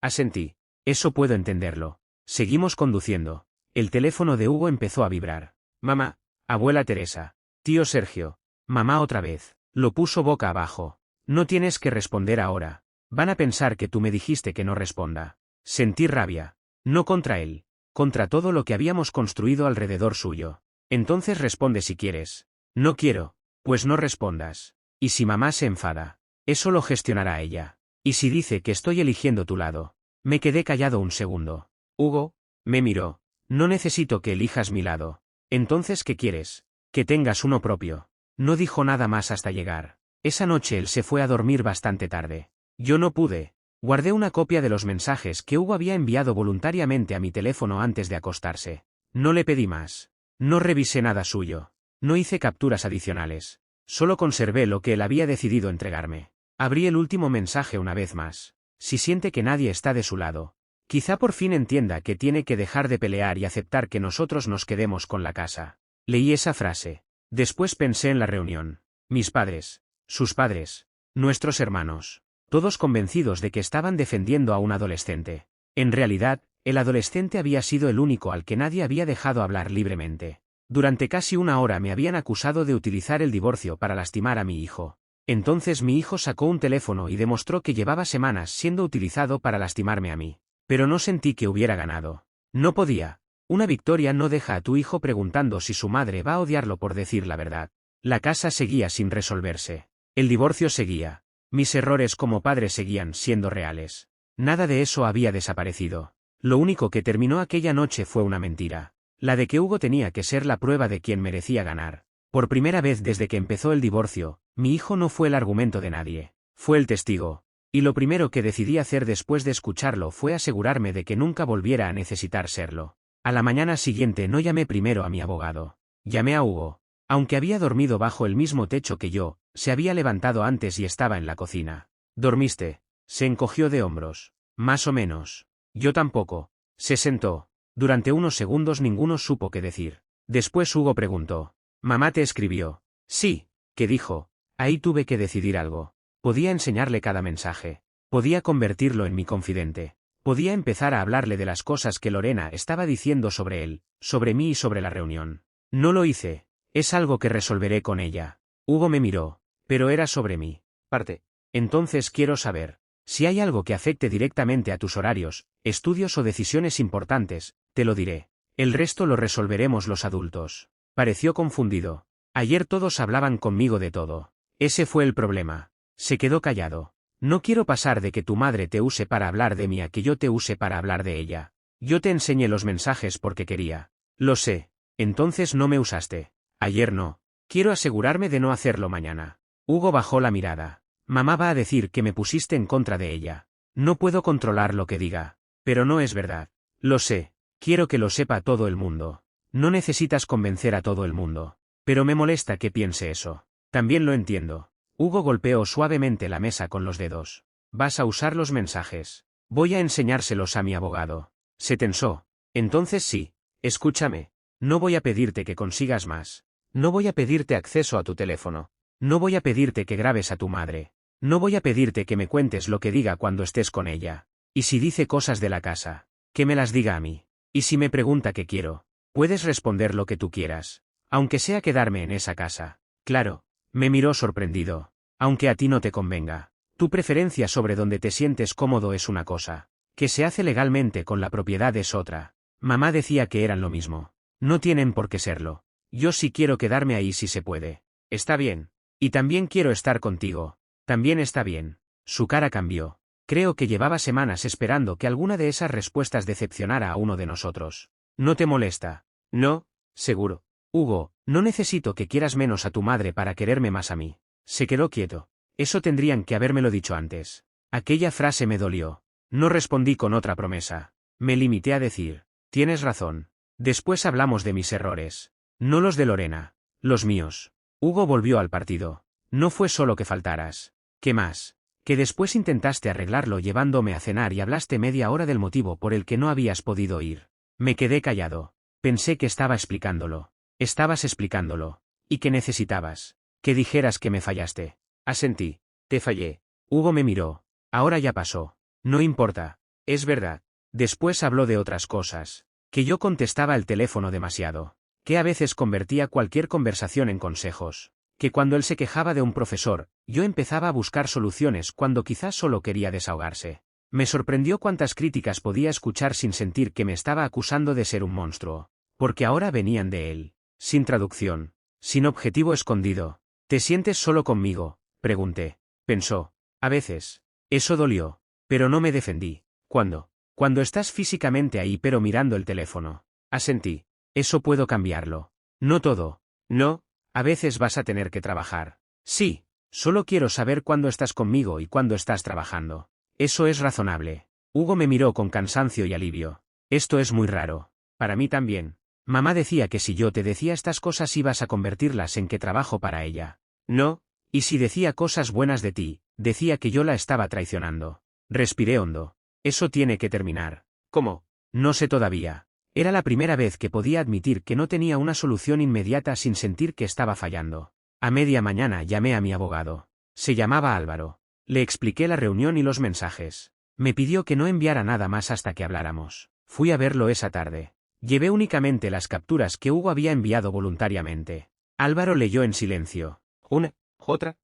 Asentí. Eso puedo entenderlo. Seguimos conduciendo. El teléfono de Hugo empezó a vibrar. Mamá, abuela Teresa, tío Sergio, mamá otra vez. Lo puso boca abajo. No tienes que responder ahora. Van a pensar que tú me dijiste que no responda. Sentí rabia. No contra él. Contra todo lo que habíamos construido alrededor suyo. Entonces responde si quieres. No quiero. Pues no respondas. Y si mamá se enfada, eso lo gestionará ella. Y si dice que estoy eligiendo tu lado. Me quedé callado un segundo. Hugo, me miró. No necesito que elijas mi lado. Entonces, ¿qué quieres? Que tengas uno propio. No dijo nada más hasta llegar. Esa noche él se fue a dormir bastante tarde. Yo no pude. Guardé una copia de los mensajes que Hugo había enviado voluntariamente a mi teléfono antes de acostarse. No le pedí más. No revisé nada suyo. No hice capturas adicionales. Solo conservé lo que él había decidido entregarme. Abrí el último mensaje una vez más. Si siente que nadie está de su lado, quizá por fin entienda que tiene que dejar de pelear y aceptar que nosotros nos quedemos con la casa. Leí esa frase. Después pensé en la reunión. Mis padres, sus padres, nuestros hermanos, todos convencidos de que estaban defendiendo a un adolescente. En realidad, el adolescente había sido el único al que nadie había dejado hablar libremente. Durante casi una hora me habían acusado de utilizar el divorcio para lastimar a mi hijo. Entonces mi hijo sacó un teléfono y demostró que llevaba semanas siendo utilizado para lastimarme a mí. Pero no sentí que hubiera ganado. No podía. Una victoria no deja a tu hijo preguntando si su madre va a odiarlo por decir la verdad. La casa seguía sin resolverse. El divorcio seguía. Mis errores como padre seguían siendo reales. Nada de eso había desaparecido. Lo único que terminó aquella noche fue una mentira. La de que Hugo tenía que ser la prueba de quien merecía ganar. Por primera vez desde que empezó el divorcio, mi hijo no fue el argumento de nadie. Fue el testigo. Y lo primero que decidí hacer después de escucharlo fue asegurarme de que nunca volviera a necesitar serlo. A la mañana siguiente no llamé primero a mi abogado. Llamé a Hugo. Aunque había dormido bajo el mismo techo que yo, se había levantado antes y estaba en la cocina. ¿Dormiste? Se encogió de hombros. Más o menos. Yo tampoco. Se sentó. Durante unos segundos ninguno supo qué decir. Después Hugo preguntó. ¿Mamá te escribió? Sí. ¿Qué dijo? Ahí tuve que decidir algo. Podía enseñarle cada mensaje. Podía convertirlo en mi confidente. Podía empezar a hablarle de las cosas que Lorena estaba diciendo sobre él, sobre mí y sobre la reunión. No lo hice. Es algo que resolveré con ella. Hugo me miró. Pero era sobre mí. Parte. Entonces quiero saber. Si hay algo que afecte directamente a tus horarios, estudios o decisiones importantes, te lo diré. El resto lo resolveremos los adultos. Pareció confundido. Ayer todos hablaban conmigo de todo. Ese fue el problema. Se quedó callado. No quiero pasar de que tu madre te use para hablar de mí a que yo te use para hablar de ella. Yo te enseñé los mensajes porque quería. Lo sé. Entonces no me usaste. Ayer no. Quiero asegurarme de no hacerlo mañana. Hugo bajó la mirada. Mamá va a decir que me pusiste en contra de ella. No puedo controlar lo que diga. Pero no es verdad. Lo sé. Quiero que lo sepa todo el mundo. No necesitas convencer a todo el mundo. Pero me molesta que piense eso. También lo entiendo. Hugo golpeó suavemente la mesa con los dedos. Vas a usar los mensajes. Voy a enseñárselos a mi abogado. Se tensó. Entonces sí. Escúchame. No voy a pedirte que consigas más. No voy a pedirte acceso a tu teléfono. No voy a pedirte que grabes a tu madre. No voy a pedirte que me cuentes lo que diga cuando estés con ella. Y si dice cosas de la casa, que me las diga a mí. Y si me pregunta qué quiero, puedes responder lo que tú quieras. Aunque sea quedarme en esa casa. Claro. Me miró sorprendido. Aunque a ti no te convenga. Tu preferencia sobre donde te sientes cómodo es una cosa. Que se hace legalmente con la propiedad es otra. Mamá decía que eran lo mismo. No tienen por qué serlo. Yo sí quiero quedarme ahí si se puede. Está bien. Y también quiero estar contigo. También está bien. Su cara cambió. Creo que llevaba semanas esperando que alguna de esas respuestas decepcionara a uno de nosotros. ¿No te molesta? No, seguro. Hugo, no necesito que quieras menos a tu madre para quererme más a mí. Se quedó quieto. Eso tendrían que habérmelo dicho antes. Aquella frase me dolió. No respondí con otra promesa. Me limité a decir, tienes razón. Después hablamos de mis errores. No los de Lorena. Los míos. Hugo volvió al partido. No fue solo que faltaras. ¿Qué más? Que después intentaste arreglarlo llevándome a cenar y hablaste media hora del motivo por el que no habías podido ir. Me quedé callado. Pensé que estaba explicándolo. Estabas explicándolo. ¿Y qué necesitabas? Que dijeras que me fallaste. Asentí. Te fallé. Hugo me miró. Ahora ya pasó. No importa. Es verdad. Después habló de otras cosas. Que yo contestaba el teléfono demasiado. Que a veces convertía cualquier conversación en consejos. Que cuando él se quejaba de un profesor, yo empezaba a buscar soluciones cuando quizás solo quería desahogarse. Me sorprendió cuántas críticas podía escuchar sin sentir que me estaba acusando de ser un monstruo. Porque ahora venían de él. Sin traducción. Sin objetivo escondido. ¿Te sientes solo conmigo? Pregunté. Pensó. A veces. Eso dolió. Pero no me defendí. ¿Cuándo? Cuando estás físicamente ahí pero mirando el teléfono. Asentí. Eso puedo cambiarlo. No todo. No. A veces vas a tener que trabajar. Sí. Solo quiero saber cuándo estás conmigo y cuándo estás trabajando. Eso es razonable. Hugo me miró con cansancio y alivio. Esto es muy raro. Para mí también. Mamá decía que si yo te decía estas cosas ibas a convertirlas en que trabajo para ella. No. Y si decía cosas buenas de ti, decía que yo la estaba traicionando. Respiré hondo. Eso tiene que terminar. ¿Cómo? No sé todavía. Era la primera vez que podía admitir que no tenía una solución inmediata sin sentir que estaba fallando. A media mañana llamé a mi abogado. Se llamaba Álvaro. Le expliqué la reunión y los mensajes. Me pidió que no enviara nada más hasta que habláramos. Fui a verlo esa tarde. Llevé únicamente las capturas que Hugo había enviado voluntariamente. Álvaro leyó en silencio. Una, otra.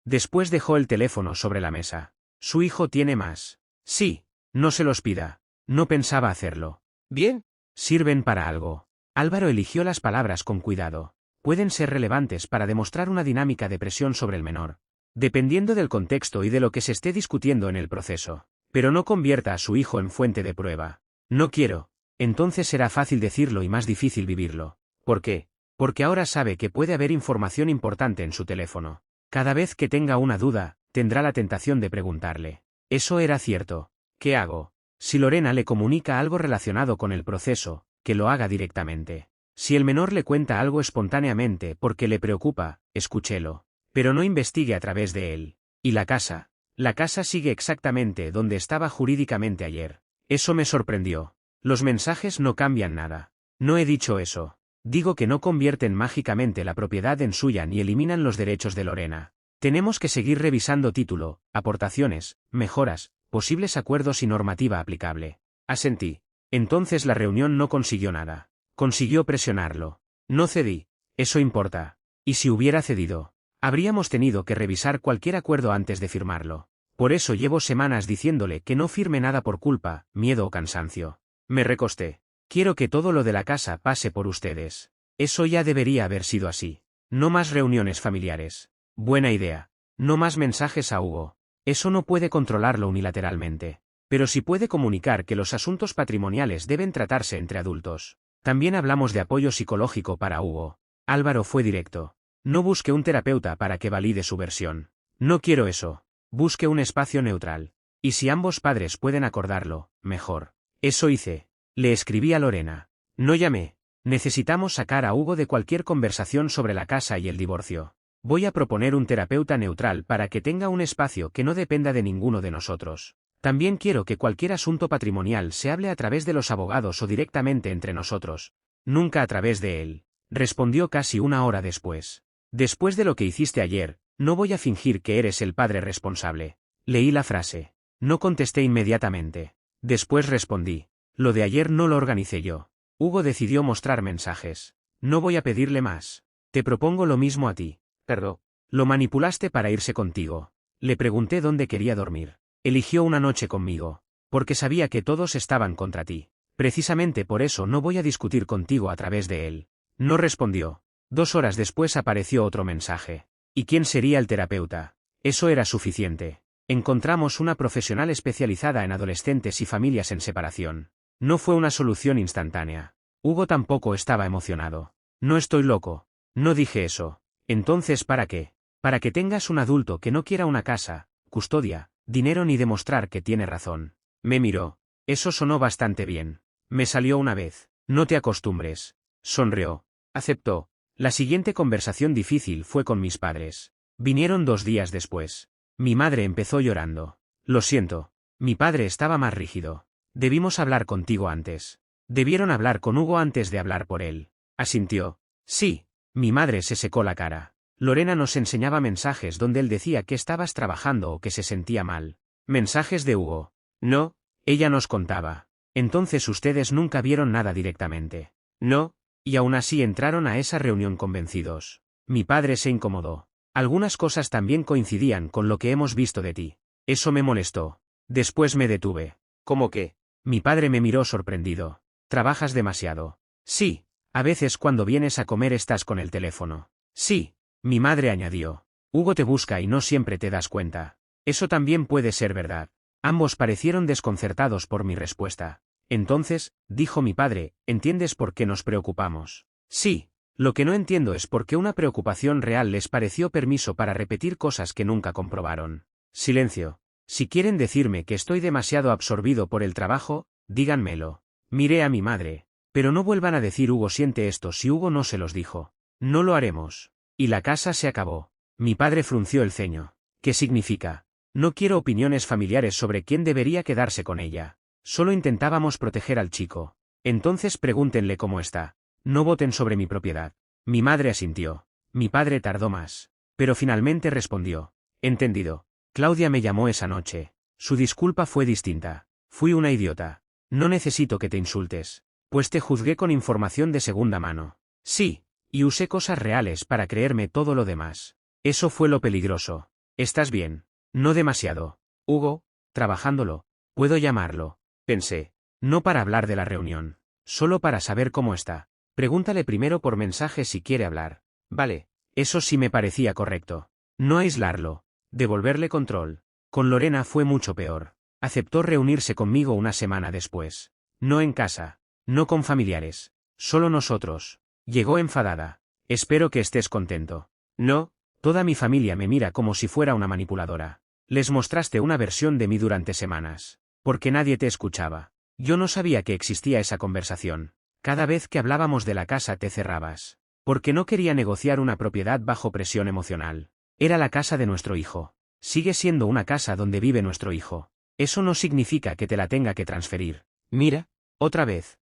Después dejó el teléfono sobre la mesa. Su hijo tiene más. Sí. No se los pida. No pensaba hacerlo. Bien. Sirven para algo. Álvaro eligió las palabras con cuidado. Pueden ser relevantes para demostrar una dinámica de presión sobre el menor. Dependiendo del contexto y de lo que se esté discutiendo en el proceso. Pero no convierta a su hijo en fuente de prueba. No quiero. Entonces será fácil decirlo y más difícil vivirlo. ¿Por qué? Porque ahora sabe que puede haber información importante en su teléfono. Cada vez que tenga una duda, tendrá la tentación de preguntarle. Eso era cierto. ¿Qué hago? Si Lorena le comunica algo relacionado con el proceso, que lo haga directamente. Si el menor le cuenta algo espontáneamente porque le preocupa, escúchelo. Pero no investigue a través de él. ¿Y la casa? La casa sigue exactamente donde estaba jurídicamente ayer. Eso me sorprendió. Los mensajes no cambian nada. No he dicho eso. Digo que no convierten mágicamente la propiedad en suya ni eliminan los derechos de Lorena. Tenemos que seguir revisando título, aportaciones, mejoras, posibles acuerdos y normativa aplicable. Asentí. Entonces la reunión no consiguió nada. Consiguió presionarlo. No cedí. Eso importa. ¿Y si hubiera cedido? Habríamos tenido que revisar cualquier acuerdo antes de firmarlo. Por eso llevo semanas diciéndole que no firme nada por culpa, miedo o cansancio. Me recosté. Quiero que todo lo de la casa pase por ustedes. Eso ya debería haber sido así. No más reuniones familiares. Buena idea. No más mensajes a Hugo. Eso no puede controlarlo unilateralmente. Pero sí puede comunicar que los asuntos patrimoniales deben tratarse entre adultos. También hablamos de apoyo psicológico para Hugo. Álvaro fue directo. No busque un terapeuta para que valide su versión. No quiero eso. Busque un espacio neutral. Y si ambos padres pueden acordarlo, mejor. Eso hice. Le escribí a Lorena. No llamé. Necesitamos sacar a Hugo de cualquier conversación sobre la casa y el divorcio. Voy a proponer un terapeuta neutral para que tenga un espacio que no dependa de ninguno de nosotros. También quiero que cualquier asunto patrimonial se hable a través de los abogados o directamente entre nosotros. Nunca a través de él. Respondió casi una hora después. Después de lo que hiciste ayer, no voy a fingir que eres el padre responsable. Leí la frase. No contesté inmediatamente. Después respondí. Lo de ayer no lo organicé yo. Hugo decidió mostrar mensajes. No voy a pedirle más. Te propongo lo mismo a ti. Perdón. Lo manipulaste para irse contigo. Le pregunté dónde quería dormir. Eligió una noche conmigo. Porque sabía que todos estaban contra ti. Precisamente por eso no voy a discutir contigo a través de él. No respondió. 2 horas después apareció otro mensaje. ¿Y quién sería el terapeuta? Eso era suficiente. Encontramos una profesional especializada en adolescentes y familias en separación. No fue una solución instantánea. Hugo tampoco estaba emocionado. No estoy loco. No dije eso. Entonces, ¿para qué? Para que tengas un adulto que no quiera una casa, custodia, dinero ni demostrar que tiene razón. Me miró. Eso sonó bastante bien. Me salió una vez. No te acostumbres. Sonrió. Aceptó. La siguiente conversación difícil fue con mis padres. Vinieron 2 días después. Mi madre empezó llorando. Lo siento. Mi padre estaba más rígido. Debimos hablar contigo antes. Debieron hablar con Hugo antes de hablar por él. Asintió. Sí. Mi madre se secó la cara. Lorena nos enseñaba mensajes donde él decía que estabas trabajando o que se sentía mal. Mensajes de Hugo. No, ella nos contaba. Entonces ustedes nunca vieron nada directamente. No, y aún así entraron a esa reunión convencidos. Mi padre se incomodó. Algunas cosas también coincidían con lo que hemos visto de ti. Eso me molestó. Después me detuve. ¿Cómo qué? Mi padre me miró sorprendido. ¿Trabajas demasiado? Sí. A veces cuando vienes a comer estás con el teléfono. Sí. Mi madre añadió. Hugo te busca y no siempre te das cuenta. Eso también puede ser verdad. Ambos parecieron desconcertados por mi respuesta. Entonces, dijo mi padre, ¿entiendes por qué nos preocupamos? Sí. Lo que no entiendo es por qué una preocupación real les pareció permiso para repetir cosas que nunca comprobaron. Silencio. Si quieren decirme que estoy demasiado absorbido por el trabajo, díganmelo. Miré a mi madre. Pero no vuelvan a decir Hugo siente esto si Hugo no se los dijo. No lo haremos. Y la casa se acabó. Mi padre frunció el ceño. ¿Qué significa? No quiero opiniones familiares sobre quién debería quedarse con ella. Solo intentábamos proteger al chico. Entonces pregúntenle cómo está. No voten sobre mi propiedad. Mi madre asintió. Mi padre tardó más. Pero finalmente respondió. Entendido. Claudia me llamó esa noche. Su disculpa fue distinta. Fui una idiota. No necesito que te insultes. Pues te juzgué con información de segunda mano. Sí. Y usé cosas reales para creerme todo lo demás. Eso fue lo peligroso. ¿Estás bien? No demasiado. Hugo, trabajándolo. ¿Puedo llamarlo? Pensé. No para hablar de la reunión. Solo para saber cómo está. Pregúntale primero por mensaje si quiere hablar. Vale. Eso sí me parecía correcto. No aislarlo. Devolverle control. Con Lorena fue mucho peor. Aceptó reunirse conmigo una semana después. No en casa. No con familiares. Solo nosotros. Llegó enfadada. Espero que estés contento. No, toda mi familia me mira como si fuera una manipuladora. Les mostraste una versión de mí durante semanas. Porque nadie te escuchaba. Yo no sabía que existía esa conversación. Cada vez que hablábamos de la casa te cerrabas. Porque no quería negociar una propiedad bajo presión emocional. Era la casa de nuestro hijo. Sigue siendo una casa donde vive nuestro hijo. Eso no significa que te la tenga que transferir. Mira, otra vez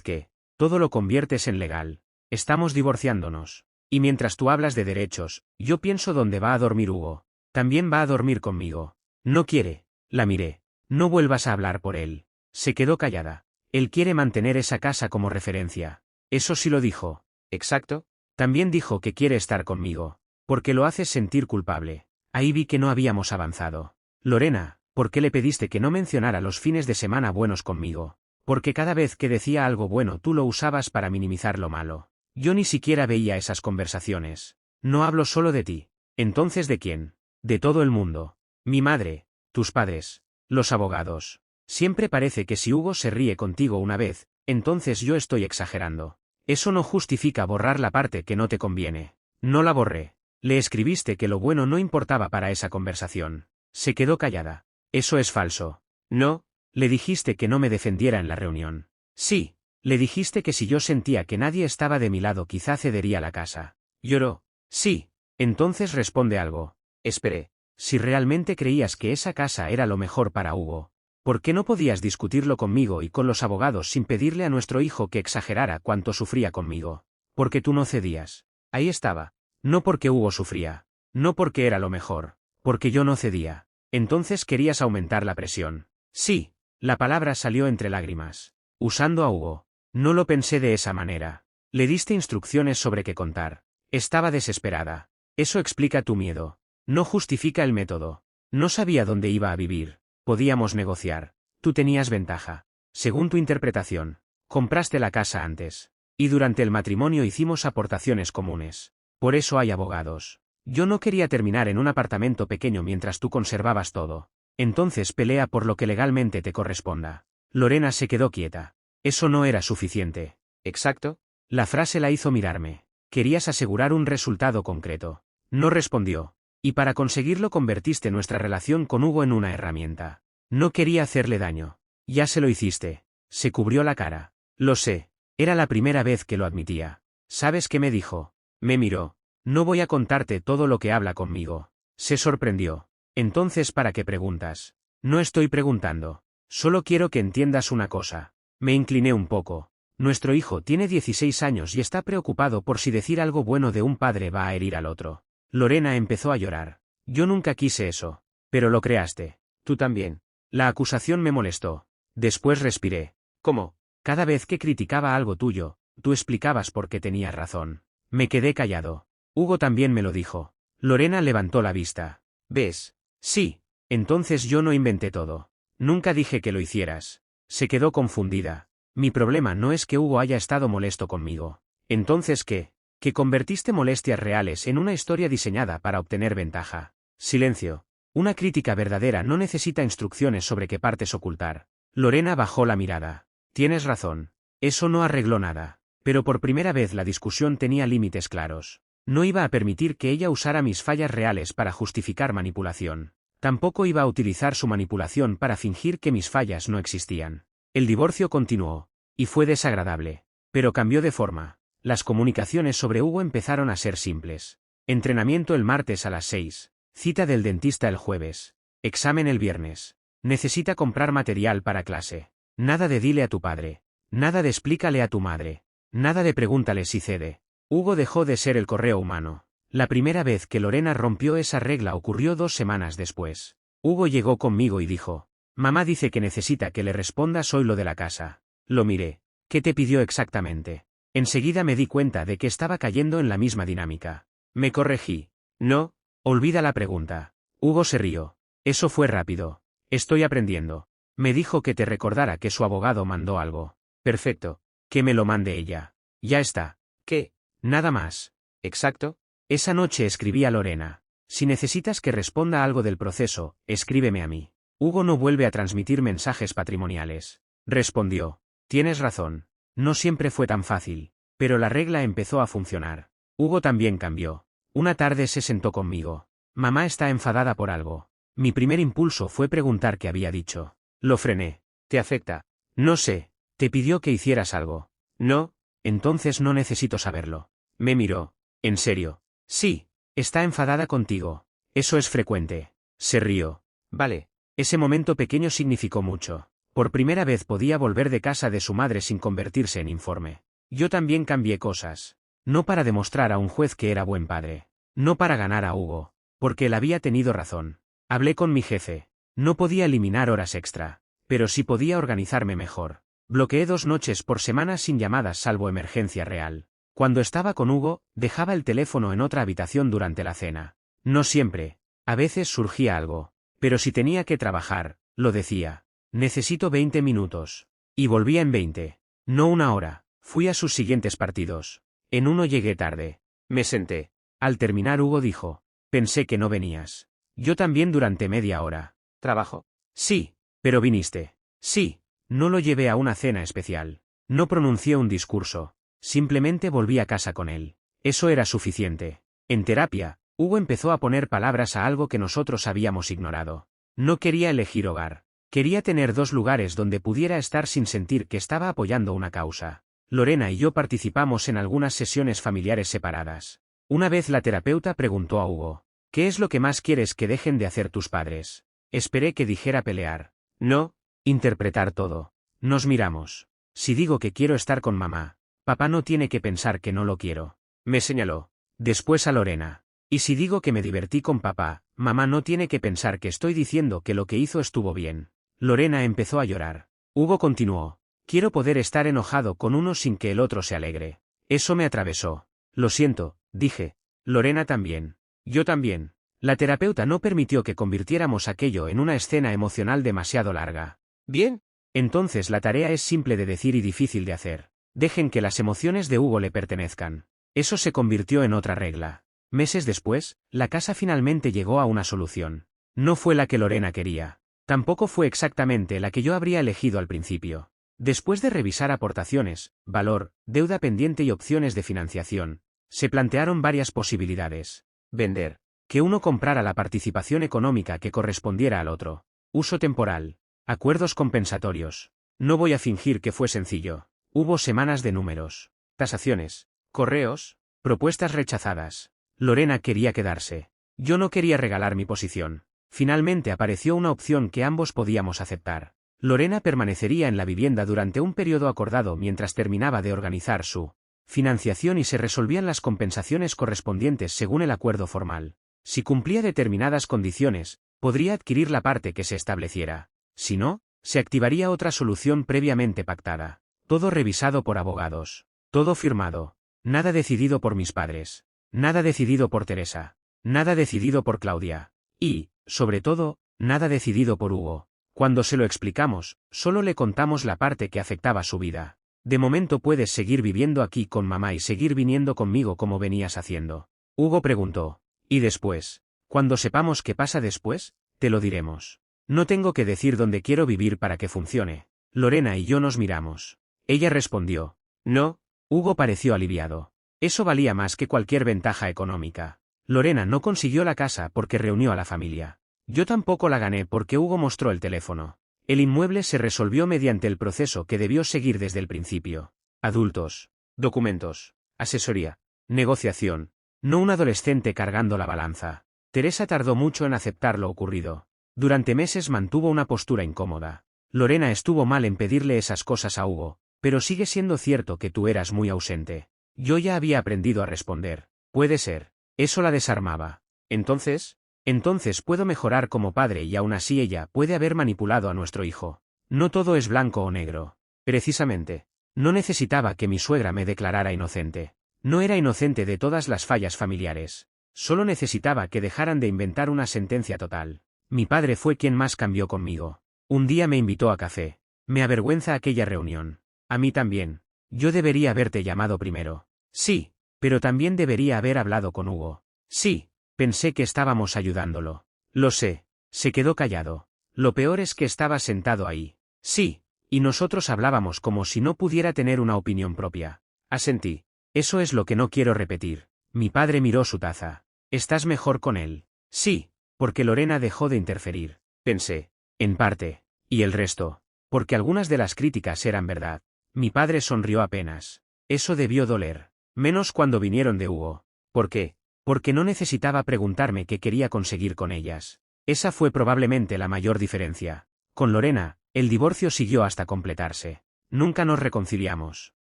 que, todo lo conviertes en legal. Estamos divorciándonos. Y mientras tú hablas de derechos, yo pienso dónde va a dormir Hugo. También va a dormir conmigo. No quiere. La miré. No vuelvas a hablar por él. Se quedó callada. Él quiere mantener esa casa como referencia. Eso sí lo dijo. Exacto. También dijo que quiere estar conmigo. Porque lo haces sentir culpable. Ahí vi que no habíamos avanzado. Lorena, ¿por qué le pediste que no mencionara los fines de semana buenos conmigo? Porque cada vez que decía algo bueno tú lo usabas para minimizar lo malo. Yo ni siquiera veía esas conversaciones. No hablo solo de ti. ¿Entonces de quién? De todo el mundo. Mi madre, tus padres, los abogados. Siempre parece que si Hugo se ríe contigo una vez, entonces yo estoy exagerando. Eso no justifica borrar la parte que no te conviene. No la borré. Le escribiste que lo bueno no importaba para esa conversación. Se quedó callada. Eso es falso. No, le dijiste que no me defendiera en la reunión. Sí. Le dijiste que si yo sentía que nadie estaba de mi lado quizá cedería la casa. Lloró. Sí. Entonces responde algo. Esperé. Si realmente creías que esa casa era lo mejor para Hugo, ¿por qué no podías discutirlo conmigo y con los abogados sin pedirle a nuestro hijo que exagerara cuánto sufría conmigo? Porque tú no cedías. Ahí estaba. No porque Hugo sufría. No porque era lo mejor. Porque yo no cedía. Entonces querías aumentar la presión. Sí. La palabra salió entre lágrimas. Usando a Hugo. No lo pensé de esa manera. Le diste instrucciones sobre qué contar. Estaba desesperada. Eso explica tu miedo. No justifica el método. No sabía dónde iba a vivir. Podíamos negociar. Tú tenías ventaja. Según tu interpretación. Compraste la casa antes. Y durante el matrimonio hicimos aportaciones comunes. Por eso hay abogados. Yo no quería terminar en un apartamento pequeño mientras tú conservabas todo. Entonces pelea por lo que legalmente te corresponda. Lorena se quedó quieta. Eso no era suficiente. ¿Exacto? La frase la hizo mirarme. Querías asegurar un resultado concreto. No respondió. Y para conseguirlo convertiste nuestra relación con Hugo en una herramienta. No quería hacerle daño. Ya se lo hiciste. Se cubrió la cara. Lo sé. Era la primera vez que lo admitía. ¿Sabes qué me dijo? Me miró. No voy a contarte todo lo que habla conmigo. Se sorprendió. Entonces, ¿para qué preguntas? No estoy preguntando. Solo quiero que entiendas una cosa. Me incliné un poco. Nuestro hijo tiene 16 años y está preocupado por si decir algo bueno de un padre va a herir al otro. Lorena empezó a llorar. Yo nunca quise eso. Pero lo creaste. Tú también. La acusación me molestó. Después respiré. ¿Cómo? Cada vez que criticaba algo tuyo, tú explicabas por qué tenías razón. Me quedé callado. Hugo también me lo dijo. Lorena levantó la vista. ¿Ves? Sí. Entonces yo no inventé todo. Nunca dije que lo hicieras. Se quedó confundida. Mi problema no es que Hugo haya estado molesto conmigo. ¿Entonces qué? Que convertiste molestias reales en una historia diseñada para obtener ventaja. Silencio. Una crítica verdadera no necesita instrucciones sobre qué partes ocultar. Lorena bajó la mirada. Tienes razón. Eso no arregló nada. Pero por primera vez la discusión tenía límites claros. No iba a permitir que ella usara mis fallas reales para justificar manipulación. Tampoco iba a utilizar su manipulación para fingir que mis fallas no existían. El divorcio continuó. Y fue desagradable. Pero cambió de forma. Las comunicaciones sobre Hugo empezaron a ser simples. Entrenamiento el martes a las 6. Cita del dentista el jueves. Examen el viernes. Necesita comprar material para clase. Nada de dile a tu padre. Nada de explícale a tu madre. Nada de pregúntale si cede. Hugo dejó de ser el correo humano. La primera vez que Lorena rompió esa regla ocurrió 2 semanas después. Hugo llegó conmigo y dijo: mamá dice que necesita que le respondas hoy lo de la casa. Lo miré. ¿Qué te pidió exactamente? Enseguida me di cuenta de que estaba cayendo en la misma dinámica. Me corregí. No, olvida la pregunta. Hugo se rió. Eso fue rápido. Estoy aprendiendo. Me dijo que te recordara que su abogado mandó algo. Perfecto. Que me lo mande ella. Ya está. ¿Qué? Nada más. Exacto. Esa noche escribí a Lorena. Si necesitas que responda algo del proceso, escríbeme a mí. Hugo no vuelve a transmitir mensajes patrimoniales. Respondió. Tienes razón. No siempre fue tan fácil. Pero la regla empezó a funcionar. Hugo también cambió. Una tarde se sentó conmigo. Mamá está enfadada por algo. Mi primer impulso fue preguntar qué había dicho. Lo frené. ¿Te afecta? No sé. ¿Te pidió que hicieras algo? No. Entonces no necesito saberlo. Me miró. ¿En serio? Sí. Está enfadada contigo. Eso es frecuente. Se rió. Vale. Ese momento pequeño significó mucho. Por primera vez podía volver de casa de su madre sin convertirse en informe. Yo también cambié cosas. No para demostrar a un juez que era buen padre. No para ganar a Hugo. Porque él había tenido razón. Hablé con mi jefe. No podía eliminar horas extra. Pero sí podía organizarme mejor. Bloqueé 2 noches por semana sin llamadas salvo emergencia real. Cuando estaba con Hugo, dejaba el teléfono en otra habitación durante la cena. No siempre. A veces surgía algo. Pero si tenía que trabajar, lo decía. Necesito 20 minutos. Y volvía en 20. No 1 hora. Fui a sus siguientes partidos. En uno llegué tarde. Me senté. Al terminar Hugo dijo. Pensé que no venías. Yo también durante media hora. ¿Trabajo? Sí. Pero viniste. Sí. No lo llevé a una cena especial. No pronuncié un discurso. Simplemente volví a casa con él. Eso era suficiente. En terapia, Hugo empezó a poner palabras a algo que nosotros habíamos ignorado. No quería elegir hogar. Quería tener 2 lugares donde pudiera estar sin sentir que estaba apoyando una causa. Lorena y yo participamos en algunas sesiones familiares separadas. Una vez la terapeuta preguntó a Hugo: ¿qué es lo que más quieres que dejen de hacer tus padres? Esperé que dijera pelear. No, interpretar todo. Nos miramos. Si digo que quiero estar con mamá, papá no tiene que pensar que no lo quiero. Me señaló. Después a Lorena. Y si digo que me divertí con papá, mamá no tiene que pensar que estoy diciendo que lo que hizo estuvo bien. Lorena empezó a llorar. Hugo continuó. Quiero poder estar enojado con uno sin que el otro se alegre. Eso me atravesó. Lo siento, dije. Lorena también. Yo también. La terapeuta no permitió que convirtiéramos aquello en una escena emocional demasiado larga. Bien. Entonces la tarea es simple de decir y difícil de hacer. Dejen que las emociones de Hugo le pertenezcan. Eso se convirtió en otra regla. Meses después, la casa finalmente llegó a una solución. No fue la que Lorena quería. Tampoco fue exactamente la que yo habría elegido al principio. Después de revisar aportaciones, valor, deuda pendiente y opciones de financiación, se plantearon varias posibilidades. Vender. Que uno comprara la participación económica que correspondiera al otro. Uso temporal. Acuerdos compensatorios. No voy a fingir que fue sencillo. Hubo semanas de números. Tasaciones. Correos. Propuestas rechazadas. Lorena quería quedarse. Yo no quería regalar mi posición. Finalmente apareció una opción que ambos podíamos aceptar. Lorena permanecería en la vivienda durante un periodo acordado mientras terminaba de organizar su financiación y se resolvían las compensaciones correspondientes según el acuerdo formal. Si cumplía determinadas condiciones, podría adquirir la parte que se estableciera. Si no, se activaría otra solución previamente pactada. Todo revisado por abogados. Todo firmado. Nada decidido por mis padres. Nada decidido por Teresa. Nada decidido por Claudia. Y, sobre todo, nada decidido por Hugo. Cuando se lo explicamos, solo le contamos la parte que afectaba su vida. De momento puedes seguir viviendo aquí con mamá y seguir viniendo conmigo como venías haciendo. Hugo preguntó. ¿Y después? Cuando sepamos qué pasa después, te lo diremos. No tengo que decir dónde quiero vivir para que funcione. Lorena y yo nos miramos. Ella respondió. No. Hugo pareció aliviado. Eso valía más que cualquier ventaja económica. Lorena no consiguió la casa porque reunió a la familia. Yo tampoco la gané porque Hugo mostró el teléfono. El inmueble se resolvió mediante el proceso que debió seguir desde el principio. Adultos. Documentos. Asesoría. Negociación. No un adolescente cargando la balanza. Teresa tardó mucho en aceptar lo ocurrido. Durante meses mantuvo una postura incómoda. Lorena estuvo mal en pedirle esas cosas a Hugo, pero sigue siendo cierto que tú eras muy ausente. Yo ya había aprendido a responder. Puede ser. Eso la desarmaba. Entonces puedo mejorar como padre y aún así ella puede haber manipulado a nuestro hijo. No todo es blanco o negro. Precisamente. No necesitaba que mi suegra me declarara inocente. No era inocente de todas las fallas familiares. Solo necesitaba que dejaran de inventar una sentencia total. Mi padre fue quien más cambió conmigo. Un día me invitó a café. Me avergüenza aquella reunión. A mí también. Yo debería haberte llamado primero. Sí, pero también debería haber hablado con Hugo. Sí, pensé que estábamos ayudándolo. Lo sé. Se quedó callado. Lo peor es que estaba sentado ahí. Sí, y nosotros hablábamos como si no pudiera tener una opinión propia. Asentí. Eso es lo que no quiero repetir. Mi padre miró su taza. ¿Estás mejor con él? Sí, porque Lorena dejó de interferir. Pensé. En parte. ¿Y el resto? Porque algunas de las críticas eran verdad. Mi padre sonrió apenas. Eso debió doler. Menos cuando vinieron de Hugo. ¿Por qué? Porque no necesitaba preguntarme qué quería conseguir con ellas. Esa fue probablemente la mayor diferencia. Con Lorena, el divorcio siguió hasta completarse. Nunca nos reconciliamos.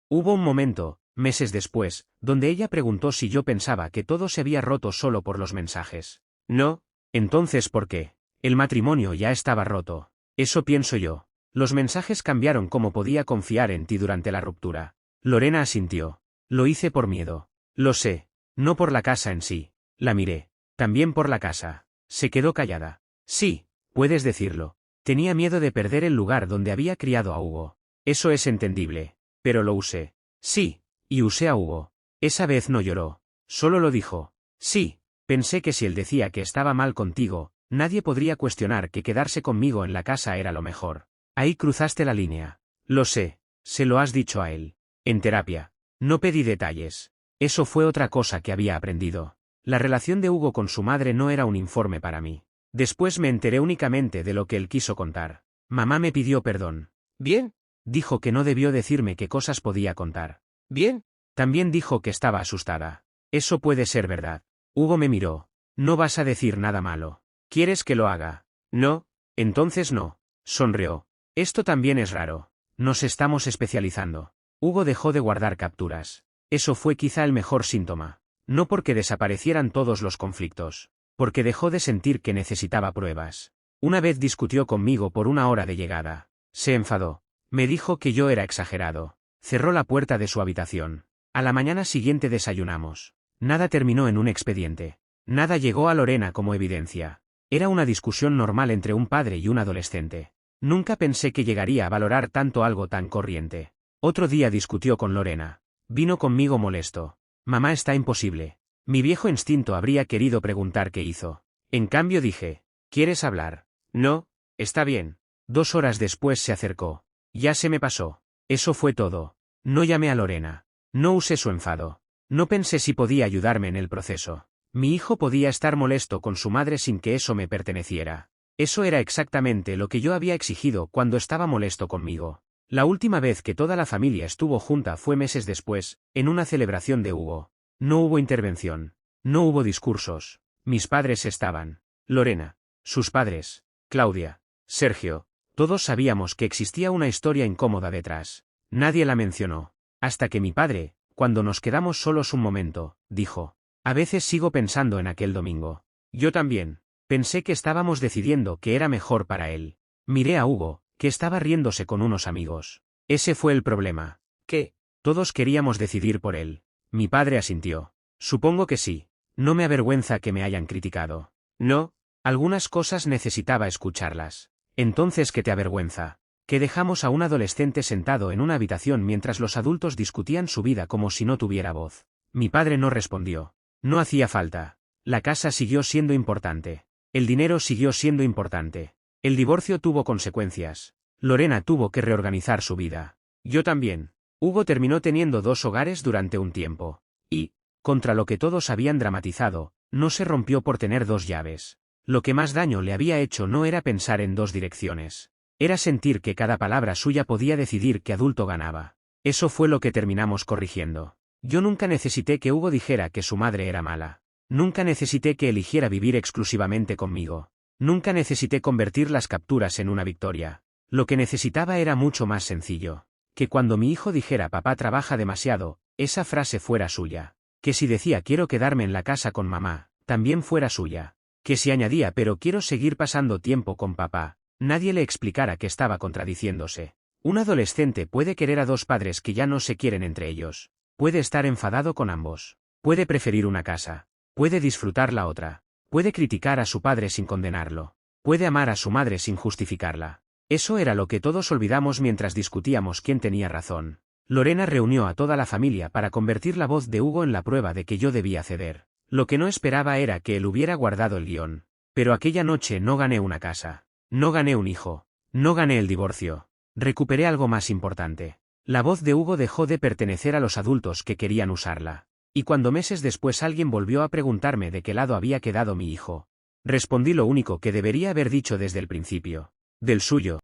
Hubo un momento, meses después, donde ella preguntó si yo pensaba que todo se había roto solo por los mensajes. No. Entonces, ¿por qué? El matrimonio ya estaba roto. Eso pienso yo. Los mensajes cambiaron cómo podía confiar en ti durante la ruptura. Lorena asintió. Lo hice por miedo. Lo sé. No por la casa en sí. La miré. También por la casa. Se quedó callada. Sí, puedes decirlo. Tenía miedo de perder el lugar donde había criado a Hugo. Eso es entendible. Pero lo usé. Sí, y usé a Hugo. Esa vez no lloró. Solo lo dijo. Sí, pensé que si él decía que estaba mal contigo, nadie podría cuestionar que quedarse conmigo en la casa era lo mejor. Ahí cruzaste la línea. Lo sé. Se lo has dicho a él. En terapia. No pedí detalles. Eso fue otra cosa que había aprendido. La relación de Hugo con su madre no era un informe para mí. Después me enteré únicamente de lo que él quiso contar. Mamá me pidió perdón. Bien. Dijo que no debió decirme qué cosas podía contar. Bien. También dijo que estaba asustada. Eso puede ser verdad. Hugo me miró. No vas a decir nada malo. ¿Quieres que lo haga? No. Entonces no. Sonrió. Esto también es raro. Nos estamos especializando. Hugo dejó de guardar capturas. Eso fue quizá el mejor síntoma. No porque desaparecieran todos los conflictos. Porque dejó de sentir que necesitaba pruebas. Una vez discutió conmigo por una hora de llegada. Se enfadó. Me dijo que yo era exagerado. Cerró la puerta de su habitación. A la mañana siguiente desayunamos. Nada terminó en un expediente. Nada llegó a Lorena como evidencia. Era una discusión normal entre un padre y un adolescente. Nunca pensé que llegaría a valorar tanto algo tan corriente. Otro día discutió con Lorena. Vino conmigo molesto. Mamá, está imposible. Mi viejo instinto habría querido preguntar qué hizo. En cambio dije, ¿quieres hablar? No, está bien. 2 horas después se acercó. Ya se me pasó. Eso fue todo. No llamé a Lorena. No usé su enfado. No pensé si podía ayudarme en el proceso. Mi hijo podía estar molesto con su madre sin que eso me perteneciera. Eso era exactamente lo que yo había exigido cuando estaba molesto conmigo. La última vez que toda la familia estuvo junta fue meses después, en una celebración de Hugo. No hubo intervención. No hubo discursos. Mis padres estaban. Lorena. Sus padres. Claudia. Sergio. Todos sabíamos que existía una historia incómoda detrás. Nadie la mencionó. Hasta que mi padre, cuando nos quedamos solos un momento, dijo: a veces sigo pensando en aquel domingo. Yo también. Pensé que estábamos decidiendo qué era mejor para él. Miré a Hugo, que estaba riéndose con unos amigos. Ese fue el problema. ¿Qué? Todos queríamos decidir por él. Mi padre asintió. Supongo que sí. No me avergüenza que me hayan criticado. No, algunas cosas necesitaba escucharlas. Entonces, ¿qué te avergüenza? Que dejamos a un adolescente sentado en una habitación mientras los adultos discutían su vida como si no tuviera voz. Mi padre no respondió. No hacía falta. La casa siguió siendo importante. El dinero siguió siendo importante. El divorcio tuvo consecuencias. Lorena tuvo que reorganizar su vida. Yo también. Hugo terminó teniendo 2 hogares durante un tiempo. Y, contra lo que todos habían dramatizado, no se rompió por tener 2 llaves. Lo que más daño le había hecho no era pensar en 2 direcciones. Era sentir que cada palabra suya podía decidir qué adulto ganaba. Eso fue lo que terminamos corrigiendo. Yo nunca necesité que Hugo dijera que su madre era mala. Nunca necesité que eligiera vivir exclusivamente conmigo. Nunca necesité convertir las capturas en una victoria. Lo que necesitaba era mucho más sencillo. Que cuando mi hijo dijera papá trabaja demasiado, esa frase fuera suya. Que si decía quiero quedarme en la casa con mamá, también fuera suya. Que si añadía pero quiero seguir pasando tiempo con papá, nadie le explicara que estaba contradiciéndose. Un adolescente puede querer a 2 padres que ya no se quieren entre ellos. Puede estar enfadado con ambos. Puede preferir una casa. Puede disfrutar la otra. Puede criticar a su padre sin condenarlo. Puede amar a su madre sin justificarla. Eso era lo que todos olvidamos mientras discutíamos quién tenía razón. Lorena reunió a toda la familia para convertir la voz de Hugo en la prueba de que yo debía ceder. Lo que no esperaba era que él hubiera guardado el guión. Pero aquella noche no gané una casa. No gané un hijo. No gané el divorcio. Recuperé algo más importante. La voz de Hugo dejó de pertenecer a los adultos que querían usarla. Y cuando meses después alguien volvió a preguntarme de qué lado había quedado mi hijo, respondí lo único que debería haber dicho desde el principio. Del suyo.